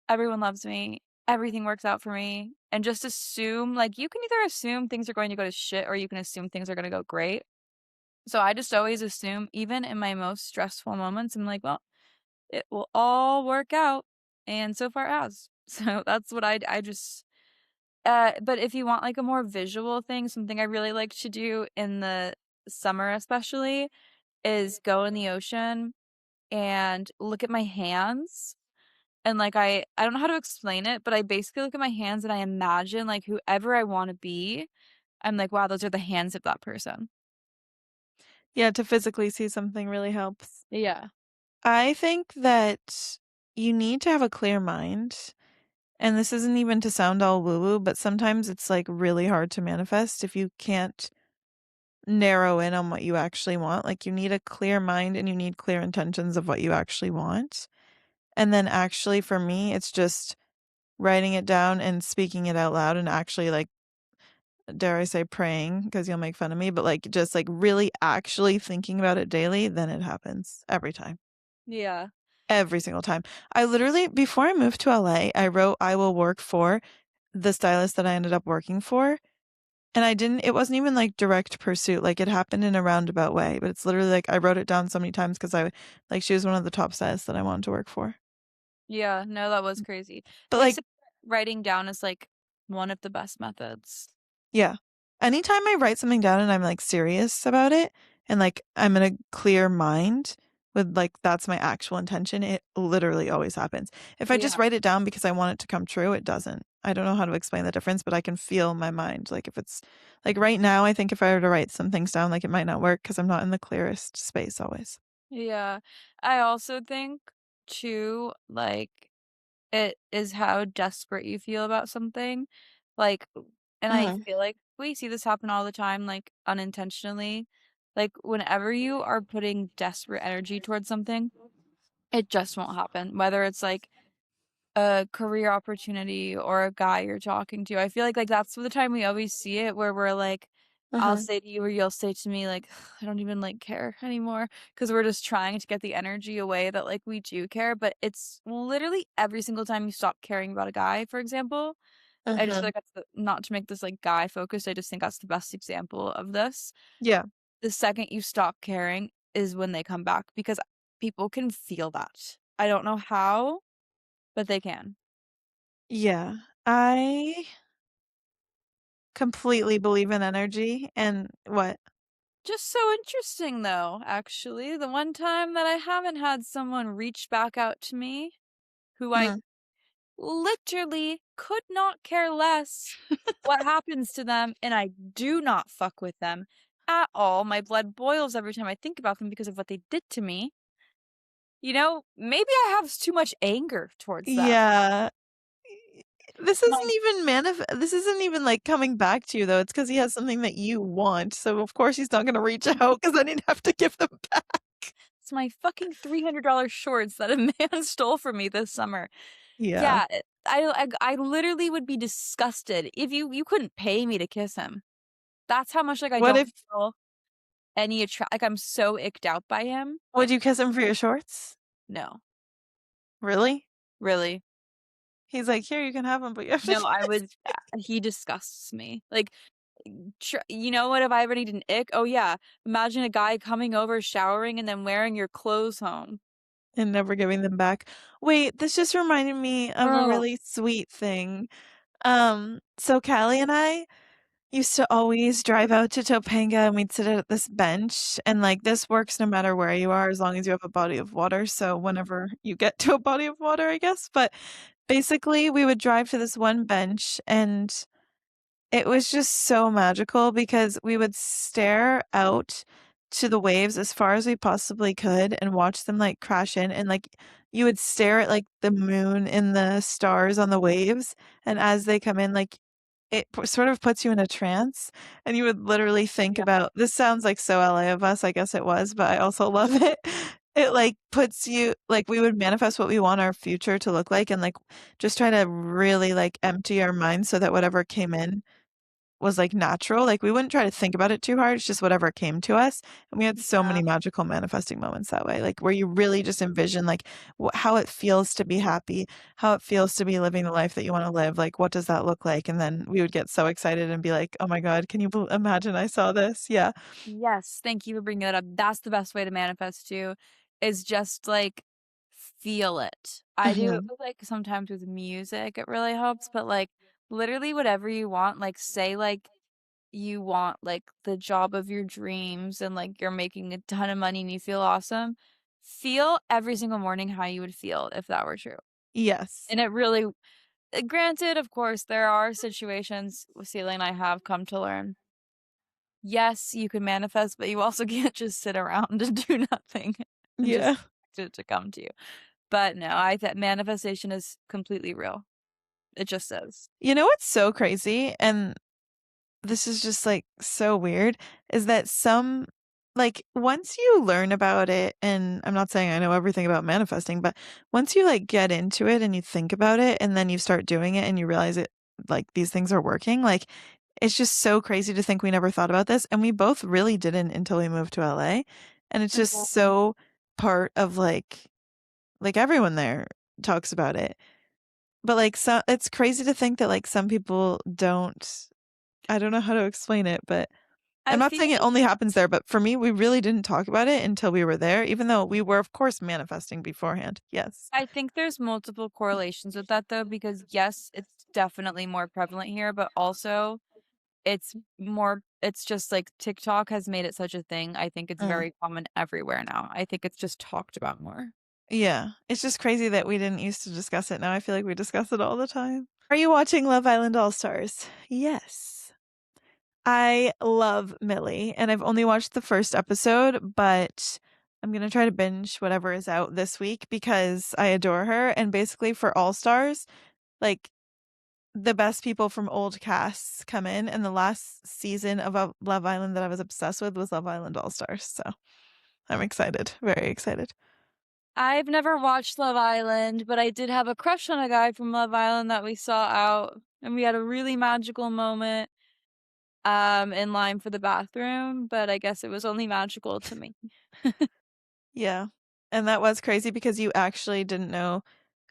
Everyone loves me. Everything works out for me." And just assume like you can either assume things are going to go to shit or you can assume things are going to go great. So I just always assume even in my most stressful moments, I'm like, "Well, it will all work out." And so far it has. So that's what I just but if you want like a more visual thing, something I really like to do in the summer especially is go in the ocean and look at my hands. And like I don't know how to explain it, but I basically look at my hands and I imagine like whoever I want to be. I'm like, wow, those are the hands of that person. Yeah, to physically see something really helps. Yeah. I think that you need to have a clear mind. And this isn't even to sound all woo woo, but sometimes it's like really hard to manifest if you can't narrow in on what you actually want. Like you need a clear mind and you need clear intentions of what you actually want. And then actually for me, it's just writing it down and speaking it out loud and actually like dare I say praying because you'll make fun of me, but like just like really actually thinking about it daily, then it happens every time. Yeah. Every single time. I literally before I moved to LA, I wrote I will work for the stylist that I ended up working for, and it wasn't even like direct pursuit, like it happened in a roundabout way, but it's literally like I wrote it down so many times because she was one of the top stylists that I wanted to work for. Yeah. No, that was crazy. But They like said writing down is like one of the best methods. yeah. Anytime I write something down and I'm, like, serious about it and, like, I'm in a clear mind with, like, that's my actual intention, it literally always happens. If I just Yeah. write it down because I want it to come true, it doesn't. I don't know how to explain the difference, but I can feel my mind. Like, if it's like, right now, I think if I were to write some things down, like, it might not work because 'cause I'm not in the clearest space always. Yeah. I also think too, like it is how desperate you feel about something. Like, and I Mhm. feel like we see this happen all the time, like unintentionally. Like, whenever you are putting desperate energy towards something, it just won't happen. Whether it's like a career opportunity or a guy you're talking to. I feel like that's the time we always see it where we're like, I'll Mhm. say to you or you'll say to me like, I don't even like care anymore because we're just trying to get the energy away that like we do care. But it's literally every single time you stop caring about a guy, for example. I just feel Mhm. like that's not to make this like guy focused. I just think that's the best example of this. Yeah. The second you stop caring is when they come back because people can feel that. I don't know how, but they can. Yeah. I completely believe in energy and what? Just so interesting though, actually. The one time that I haven't had someone reach back out to me who I Mhm. literally could not care less what happens to them, and I do not fuck with them at all. My blood boils every time I think about them because of what they did to me. maybe I have too much anger towards them. Yeah. My This isn't even, like, coming back to you, though, it's because he has something that you want, so of course he's not gonna reach out because then he'd have to give them back. it's my fucking $300 shorts that a man stole from me this summer. Yeah. Yeah, I literally would be disgusted if you couldn't pay me to kiss him. That's how much, like, I What don't if feel any like, I'm so icked out by him. would you kiss him for your shorts? No, Really? really. He's like, "Here, you can have them, but you have to No, I kiss would he disgusts me. Like, you know what if I ever need an ick? Oh, yeah, imagine a guy coming over, showering, and then wearing your clothes home. and never giving them back." Wait, this just reminded me of a Oh, really sweet thing. So Callie and I used to always drive out to Topanga and we'd sit at this bench, and, like, this works no matter where you are as long as you have a body of water, so whenever you get to a body of water, I guess, but basically, we would drive to this one bench, and it was just so magical because we would stare out to the waves as far as we possibly could and watch them, like, crash in, and, like, you would stare at, like, the moon and the stars on the waves, and as they come in, like, sort of puts you in a trance, and you would literally think yeah. about this sounds like so LA of us, I guess it was, but I also love it. It, like, puts you like, we would manifest what we want our future to look like and, like, just try to really, like, empty our minds so that whatever came in was, like, natural, like, we wouldn't try to think about it too hard, it's just whatever came to us, and we had so Yeah. many magical manifesting moments that way, like, where you really just envision, like, how it feels to be happy, how it feels to be living the life that you wanna live, like, what does that look like? And then we would get so excited and be like, "Oh my god, can you bel imagine I saw this?" Yeah. Yes, thank you for bringing that up. That's the best way to manifest too, is just, like, feel it. I do it Mhm. with, like, sometimes with music, it really helps, but, like, literally whatever you want, like, say, like, you want, like, the job of your dreams and, like, you're making a ton of money and you feel awesome, feel every single morning how you would feel if that were true. Yes. And it really granted, of course, there are situations Celia and I have come to learn. Yes, you can manifest, but you also can't just sit around and do nothing and just Yeah. expect it to come to you. But no, I think manifestation is completely real. It just is. You know what's so crazy? And this is just, like, so weird, is that once you learn about it, and I'm not saying I know everything about manifesting, but once you, like, get into it and you think about it and then you start doing it and you realize it like, these things are working, like, it's just so crazy to think we never thought about this, and we both really didn't until we moved to LA, and it's just Mhm. so part of, everyone there talks about it. But, like, it's crazy to think that, like, some people don't I don't know how to explain it, but I'm I not feel saying it like only happens there, but for me, we really didn't talk about it until we were there, even though we were, of course, manifesting beforehand. Yes. I think there's multiple correlations with that though, because yes, it's definitely more prevalent here, but also it's just like TikTok has made it such a thing. I think it's Mm. very common everywhere now. I think it's just talked about more. Yeah. It's just crazy that we didn't used to discuss it. Now I feel like we discuss it all the time. Are you watching Love Island All Stars? Yes. I love Millie, and I've only watched the first episode, but I'm gonna try to binge whatever is out this week because I adore her. And basically, for All Stars, like the best people from old casts come in, and the last season of Love Island that I was obsessed with was Love Island All Stars. So I'm excited, very excited. I've never watched Love Island, but I did have a crush on a guy from Love Island that we saw out, and we had a really magical moment, in line for the bathroom, but I guess it was only magical to me. Yeah. And that was crazy because you actually didn't know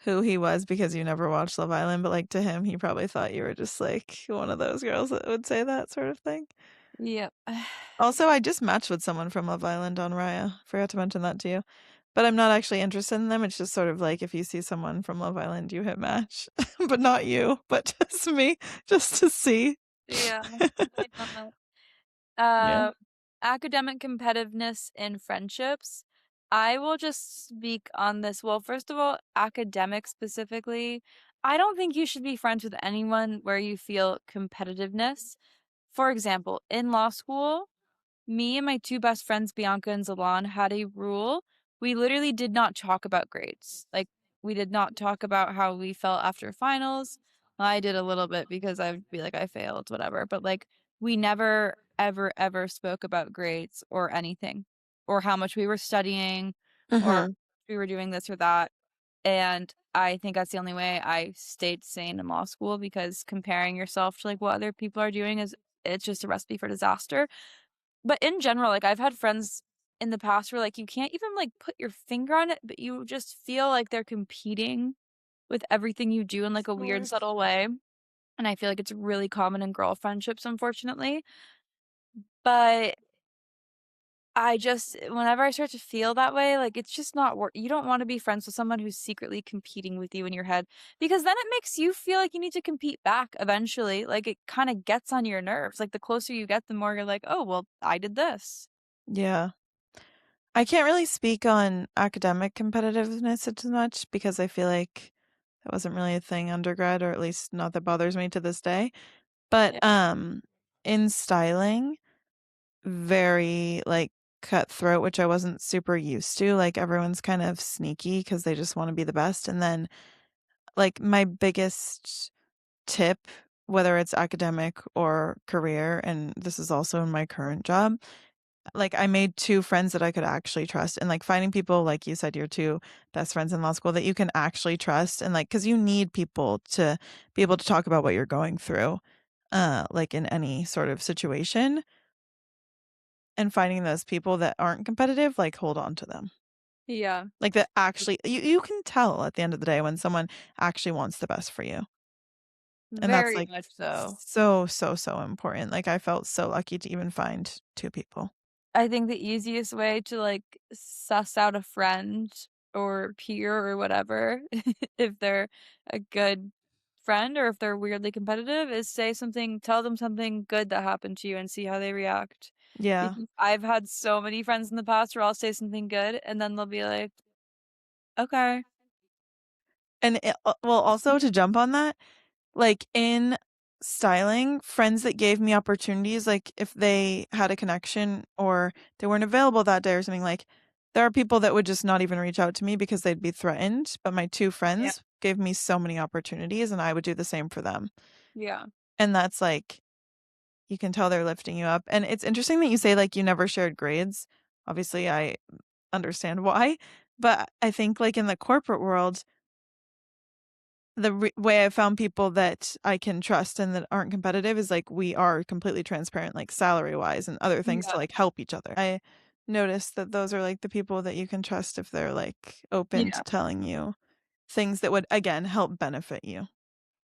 who he was because you never watched Love Island, but like to him, he probably thought you were just like one of those girls that would say that sort of thing. Yep. Also, I just matched with someone from Love Island on Raya. Forgot to mention that to you. But I'm not actually interested in them. It's just sort of like if you see someone from Love Island, you hit match. But not you, but just me, just to see. Yeah, I know. Yeah. Uh, academic competitiveness in friendships. I will just speak on this. Well, first of all, academic specifically, I don't think you should be friends with anyone where you feel competitiveness. For example, in law school, me and my two best friends, Bianca and Zalan, had a rule we literally did not talk about grades. Like, we did not talk about how we felt after finals. I did a little bit because I'd be like, "I failed," whatever, but, like, we never, ever, ever spoke about grades or anything, or how much we were studying, or Mhm. we were doing this or that, and I think that's the only way I stayed sane in law school because comparing yourself to, like, what other people are doing is it's just a recipe for disaster. But in general, like, I've had friends in the past where, like, you can't even, like, put your finger on it, but you just feel like they're competing with everything you do in, like, Of a weird, course. subtle way, and I feel like it's really common in girl friendships, unfortunately. But I just whenever I start to feel that way, like, it's just not wor you don't wanna be friends with someone who's secretly competing with you in your head, because then it makes you feel like you need to compete back eventually, like, it kinda gets on your nerves, like, the closer you get, the more you're like, "Oh, well, I did this." Yeah. I can't really speak on academic competitiveness as much because I feel like that wasn't really a thing undergrad, or at least not that bothers me to this day. But, Yeah. in styling, very, like, cutthroat, which I wasn't super used to, like, everyone's kind of sneaky because they just wanna be the best, and then, like, my biggest tip, whether it's academic or career, and this is also in my current job, like, I made 2 friends that I could actually trust, and, like, finding people, like you said, your 2 best friends in law school that you can actually trust, and, like, because you need people to be able to talk about what you're going through, like, in any sort of situation, and finding those people that aren't competitive, like, hold on to them. Yeah. Like, that actually you can tell at the end of the day when someone actually wants the best for you, and that's, Very like, much so. so, so, so important. Like, I felt so lucky to even find 2 people. I think the easiest way to, like, suss out a friend or peer or whatever, if they're a good friend or if they're weirdly competitive, is say something tell them something good that happened to you and see how they react. Yeah. Because I've had so many friends in the past where I'll say something good and then they'll be like, "Okay." And well, also to jump on that, like, in styling, friends that gave me opportunities, like, if they had a connection or they weren't available that day or something, like, there are people that would just not even reach out to me because they'd be threatened, but my 2 Yeah. friends gave me so many opportunities, and I would do the same for them. Yeah. And that's, like, you can tell they're lifting you up, and it's interesting that you say, like, you never shared grades. Obviously, I understand why, but I think, like, in the corporate world, the way I found people that I can trust and that aren't competitive is, like, we are completely transparent, like, salary-wise and other things to, Yeah. like, help each other. I noticed that those are, like, the people that you can trust if they're, like, open Yeah. to telling you things that would, again, help benefit you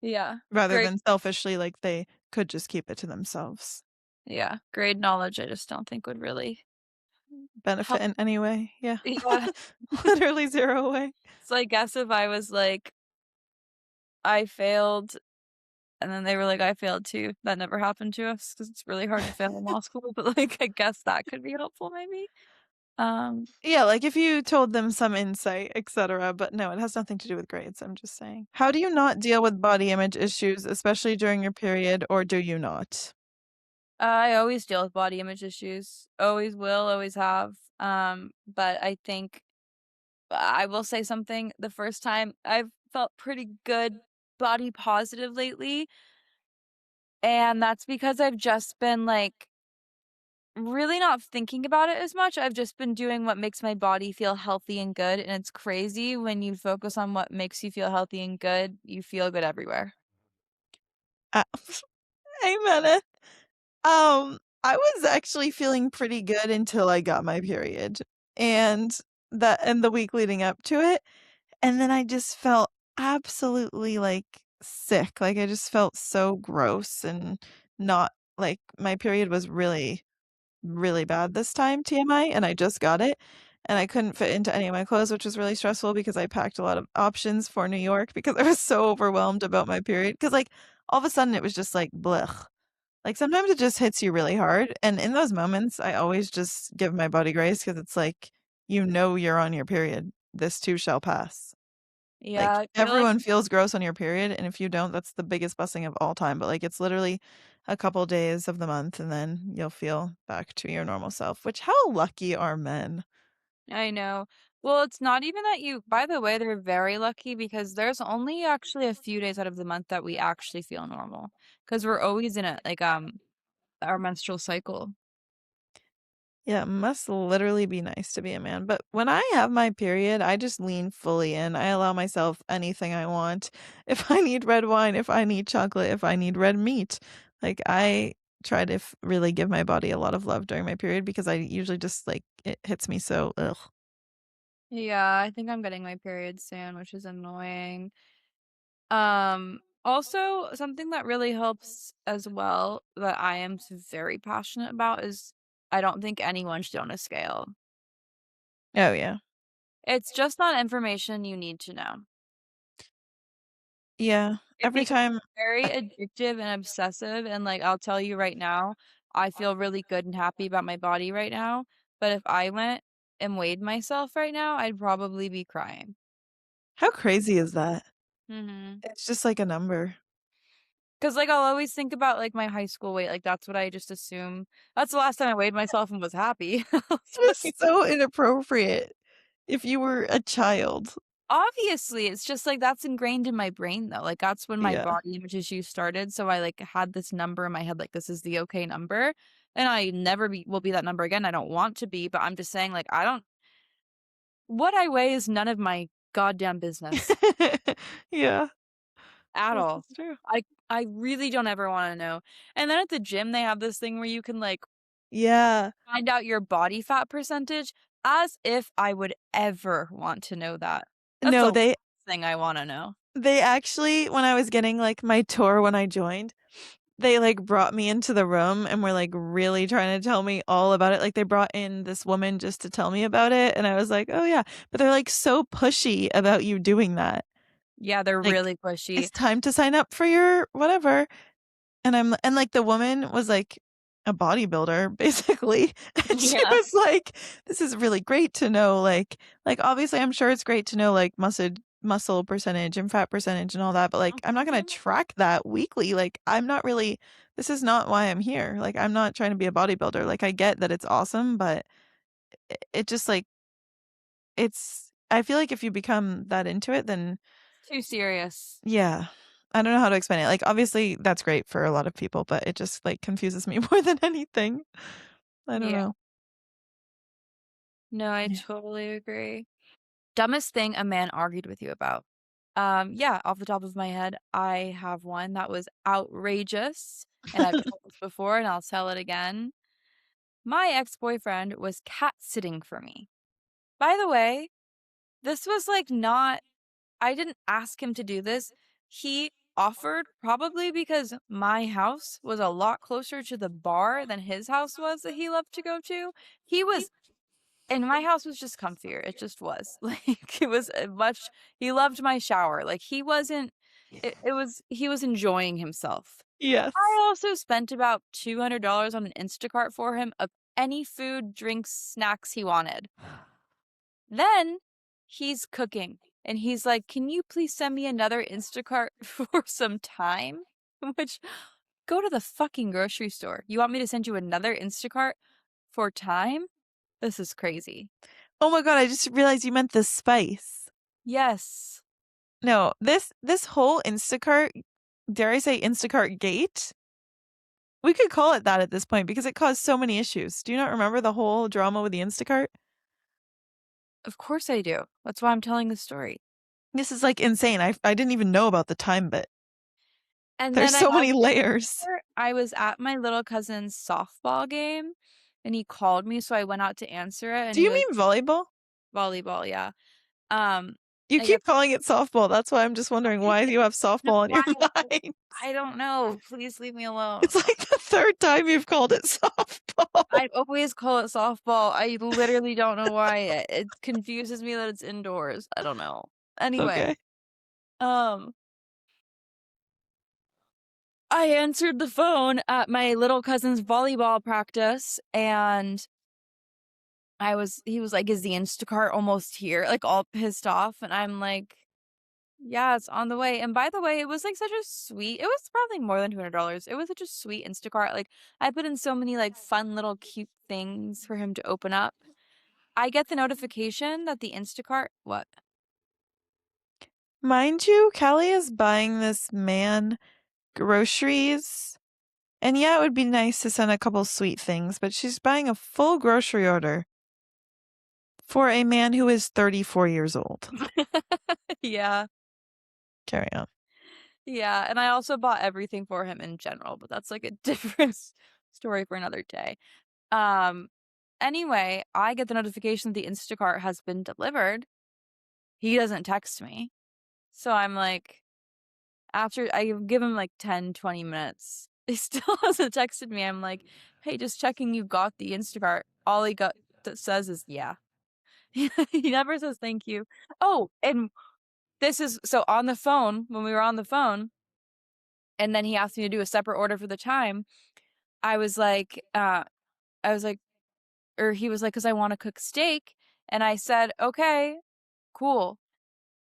Yeah. rather Great. than selfishly, like, they could just keep it to themselves. Yeah. Grade knowledge, I just don't think would really Benefit help. in any way, yeah. Yeah. Literally 0 way. So I guess if I was like, "I failed," and then they were like, "I failed too." That never happened to us because it's really hard to fail in law school, but, like, I guess that could be helpful maybe? Um, Yeah, like, if you told them some insight, etcetera, but no, it has nothing to do with grades, I'm just saying. How do you not deal with body image issues, especially during your period, or do you not? I always deal with body image issues. Always will, always have. But I think I will say something, the first time I've felt pretty good body positive lately, and that's because I've just been, like, really not thinking about it as much. I've just been doing what makes my body feel healthy and good, and it's crazy when you focus on what makes you feel healthy and good, you feel good everywhere. Uh, amen. I was actually feeling pretty good until I got my period, and the week leading up to it, and then I just felt absolutely, like, sick, like, I just felt so gross and not like, my period was really bad this time, TMI, and I just got it, and I couldn't fit into any of my clothes, which was really stressful because I packed a lot of options for New York because I was so overwhelmed about my period. Because like, all of a sudden, it was just like, blech. Like, sometimes it just hits you really hard, and in those moments, I always just give my body grace because it's like, you know you're on your period. This too shall pass. Yeah, Like, I feel like everyone feels gross on your period, and if you don't, that's the biggest blessing of all time, but, like, it's literally a couple days of the month, and then you'll feel back to your normal self, which how lucky are men? I know. Well, it's not even that you by the way, they're very lucky because there's only actually a few days out of the month that we actually feel normal because 'cause we're always in a like, our menstrual cycle. Yeah, it must literally be nice to be a man. But when I have my period, I just lean fully in. I allow myself anything I want. If I need red wine, if I need chocolate, if I need red meat, like I try to really give my body a lot of love during my period because I usually just like it hits me so ugh. Yeah, I think I'm getting my period soon, which is annoying. Also, something that really helps as well that I am very passionate about is I don't think anyone should own a scale. Oh yeah. It's just not information you need to know. Yeah. It Every becomes time very addictive and obsessive, and, like, I'll tell you right now, I feel really good and happy about my body right now, but if I went and weighed myself right now, I'd probably be crying. how crazy is that? Mhm. It's just like a number. 'Cause, like, I'll always think about, like, my high school weight, like, that's what I just assume that's the last time I weighed myself and was happy. I was It is like so inappropriate if you were a child. obviously, it's just, like, that's ingrained in my brain, though, like, that's when my Yeah. body image issues started, so I, like, had this number in my head, like, this is the okay number, and I never will be that number again, I don't want to be, but I'm just saying, like, I don't what I weigh is none of my goddamn business Yeah, at this all. is true. I really don't ever wanna know, and then at the gym, they have this thing where you can, like, Yeah. find out your body fat percentage, as if I would ever want to know that. That's the No, last thing I wanna know. they actually when I was getting, like, my tour when I joined, they, like, brought me into the room and were, like, really trying to tell me all about it, like, they brought in this woman just to tell me about it, and I was like, "Oh, yeah," but they're, like, so pushy about you doing that. Yeah, they're Like, really pushy. "It's time to sign up for your whatever," and, like, the woman was, like, a bodybuilder, basically, and she Yeah. was like, "This is really great to know," obviously, I'm sure it's great to know, like, muscle percentage and fat percentage and all that, but, like, I'm not gonna Mhm. track that weekly, like, I'm not really this is not why I'm here, like, I'm not trying to be a bodybuilder, like, I get that it's awesome, but it just, like it's I feel like if you become that into it, then Too serious. yeah. I don't know how to explain it. Like, obviously, that's great for a lot of people, but it just, like, confuses me more than anything. I don't Yeah. know. No, I Yeah. totally agree. Dumbest thing a man argued with you about? Yeah, off the top of my head, I have one that was outrageous, and I've told this before and I'll tell it again. My ex-boyfriend was cat sitting for me. By the way, this was, like, not I didn't ask him to do this. He offered probably because my house was a lot closer to the bar than his house was that he loved to go to. He was and my house was just comfier. It just was. Like it was a much he loved my shower. Like he wasn't it was he was enjoying himself. Yes. I also spent about $200 on an Instacart for him of any food, drinks, snacks he wanted. Then he's cooking and he's like, "Can you please send me another Instacart for some time?" Which go to the fucking grocery store. You want me to send you another Instacart for time? This is crazy. Oh my god, I just realized you meant the spice. Yes. No, this whole Instacart dare I say Instacart gate? We could call it that at this point because it caused so many issues. Do you not remember the whole drama with the Instacart? Of course I do. That's why I'm telling the story. This is, like, insane. I didn't even know about the time bit. And There's then so many layers. I was at my little cousin's softball game and he called me, so I went out to answer it and Do he you was mean volleyball? volleyball, yeah. Um, You I guess keep calling it softball, that's why I'm just wondering why you have no, softball on your why? mind. I don't know. Please leave me It's alone. like the 3rd time you've called it softball. I always call it softball. I literally don't know why. It confuses me that it's indoors. I don't know. Anyway, Okay. um, I answered the phone at my little cousin's volleyball practice and he was like, "Is the Instacart almost here?" Like all pissed off. And I'm like, "Yeah, it's on the way." And by the way, it was like such a sweet, it was probably more than $200. It was such a sweet Instacart. Like I put in so many like fun little cute things for him to open up. I get the notification that the Instacart what? Mind you, Callie is buying this man groceries. And yeah, it would be nice to send a couple sweet things, but she's buying a full grocery order for a man who is 34 years old. Yeah. Carry on. Yeah, and I also bought everything for him in general, but that's, like, a different story for another day. Um, anyway, I get the notification the Instacart has been delivered. He doesn't text me. So I'm like after I give him, like, 10, 20 minutes, he still hasn't texted me. I'm like, "Hey, just checking you got the Instacart." All he got that says is, "Yeah." He never says thank you. Oh, and this is so on the phone, when we were on the phone, and then he asked me to do a separate order for the time, I was like, I was like or he was like, "'Cause I wanna cook steak," and I said, "Okay, cool.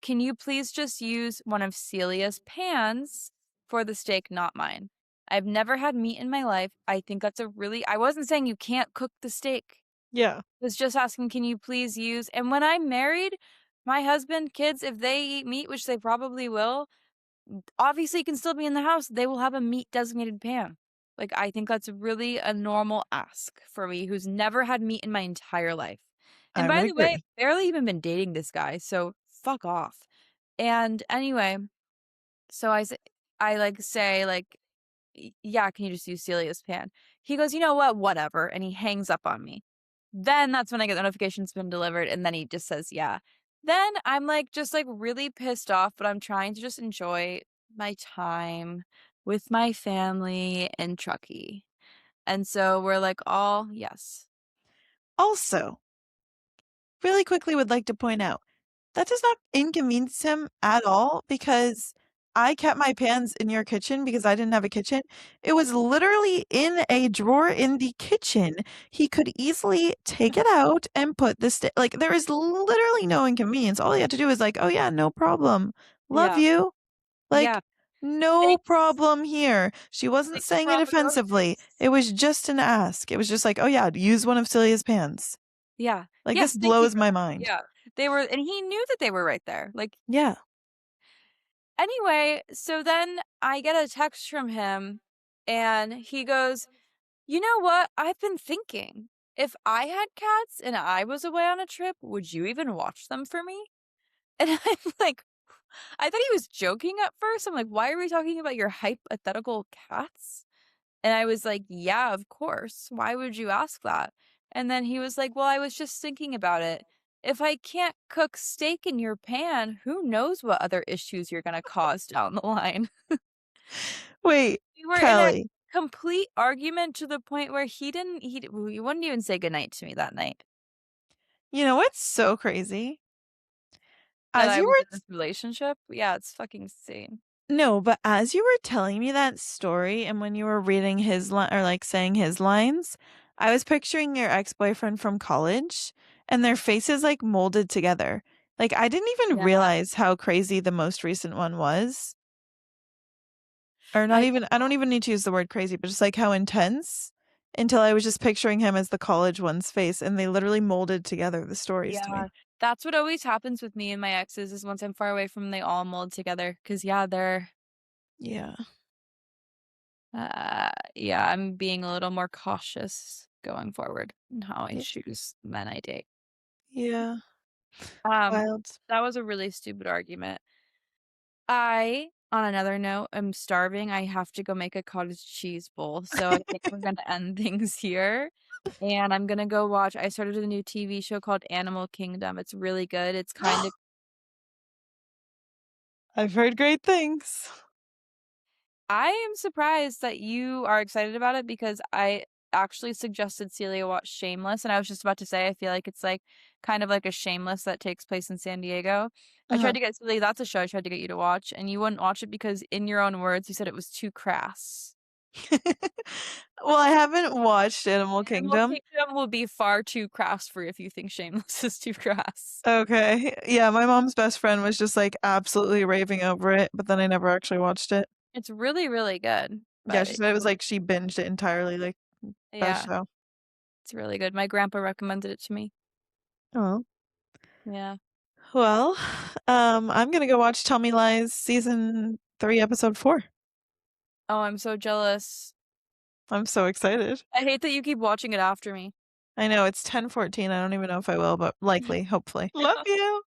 Can you please just use one of Celia's pans for the steak, not mine? I've never had meat in my life. I think that's a really I wasn't saying you can't cook the steak. Yeah. I was just asking, can you please use and when I'm married, my husband, kids, if they eat meat, which they probably will, obviously can still be in the house, they will have a meat designated pan. Like, I think that's really a normal ask for me who's never had meat in my entire life. And I would by the way, agree. I've barely even been dating this guy, so fuck off. And anyway, so I like say like, Yeah, can you just use Celia's pan?" He goes, "You know what? Whatever," and he hangs up on me. Then that's when I get the notification it's been delivered, and then he just says, "Yeah." Then I'm, like, just, like, really pissed off, but I'm trying to just enjoy my time with my family and Chucky. And so we're, like, all yes. Also, really quickly would like to point out that does not inconvenience him at all because I kept my pans in your kitchen because I didn't have a kitchen. It was literally in a drawer in the kitchen. He could easily take it out and put the like, there is literally no inconvenience. All he had to do is like, "Oh, yeah, no problem. Love Yeah. you." Like, Yeah. no Thanks. problem here. She wasn't Thanks saying for it all the offensively. groceries. It was just an ask. It was just like, "Oh, yeah, use one of Celia's pans." Yeah. Like, this Yes, thank you blows for my that. mind. Yeah. They were and he knew that they were right there. Like Yeah. anyway, so then I get a text from him and he goes, "You know what? I've been thinking. If I had cats and I was away on a trip, would you even watch them for me?" And I'm like, I thought he was joking at first. I'm like, "Why are we talking about your hypothetical cats?" And I was like, "Yeah, of course. Why would you ask that?" And then he was like, "Well, I was just thinking about it. If I can't cook steak in your pan, who knows what other issues you're gonna cause down the line." Wait, We were in a Kelly, complete argument to the point where he wouldn't even say goodnight to me that night, you know what's so crazy? that As I you was were in this relationship. Yeah, it's fucking insane. no, but as you were telling me that story and when you were reading his line or, like, saying his lines, I was picturing your ex-boyfriend from college and their faces, like, molded together. Like, I didn't even Yeah, realize how crazy the most recent one was. Or not I even I don't even need to use the word crazy, but just, like, how intense until I was just picturing him as the college one's face, and they literally molded together the stories to yeah, me. that's what always happens with me and my exes is once I'm far away from 'em, they all mold together. Cause yeah, Yeah. yeah, I'm being a little more cautious going forward in how I Yeah. choose men I date. Yeah. Um, Wild. that was a really stupid argument. I, on another note, am starving. I have to go make a cottage cheese bowl, so I think we're gonna end things here, and I'm gonna go watch I started a new TV show called Animal Kingdom. It's really good. It's kinda I've heard great things. I am surprised that you are excited about it because I actually suggested Celia watch Shameless, and I was just about to say I feel like it's, like, kind of like a Shameless that takes place in San Diego. I tried Uh-huh. to get Celia that's a show I tried to get you to watch, and you wouldn't watch it because, in your own words, you said it was too crass. Well, I haven't watched Animal Animal Kingdom. Kingdom will be far too crass for you if you think Shameless is too crass. Okay. Yeah, my mom's best friend was just, like, absolutely raving over it, but then I never actually watched it. It's really, really good, Yeah, she but said it was like she binged it entirely, like, best yeah, show. it's really good. My grandpa recommended it to me. Oh. Yeah. Well, I'm gonna go watch Tell Me Lies season 3, episode 4. Oh, I'm so jealous. I'm so excited. I hate that you keep watching it after me. I know it's 10:14. I don't even know if I will, but likely, hopefully. Love you.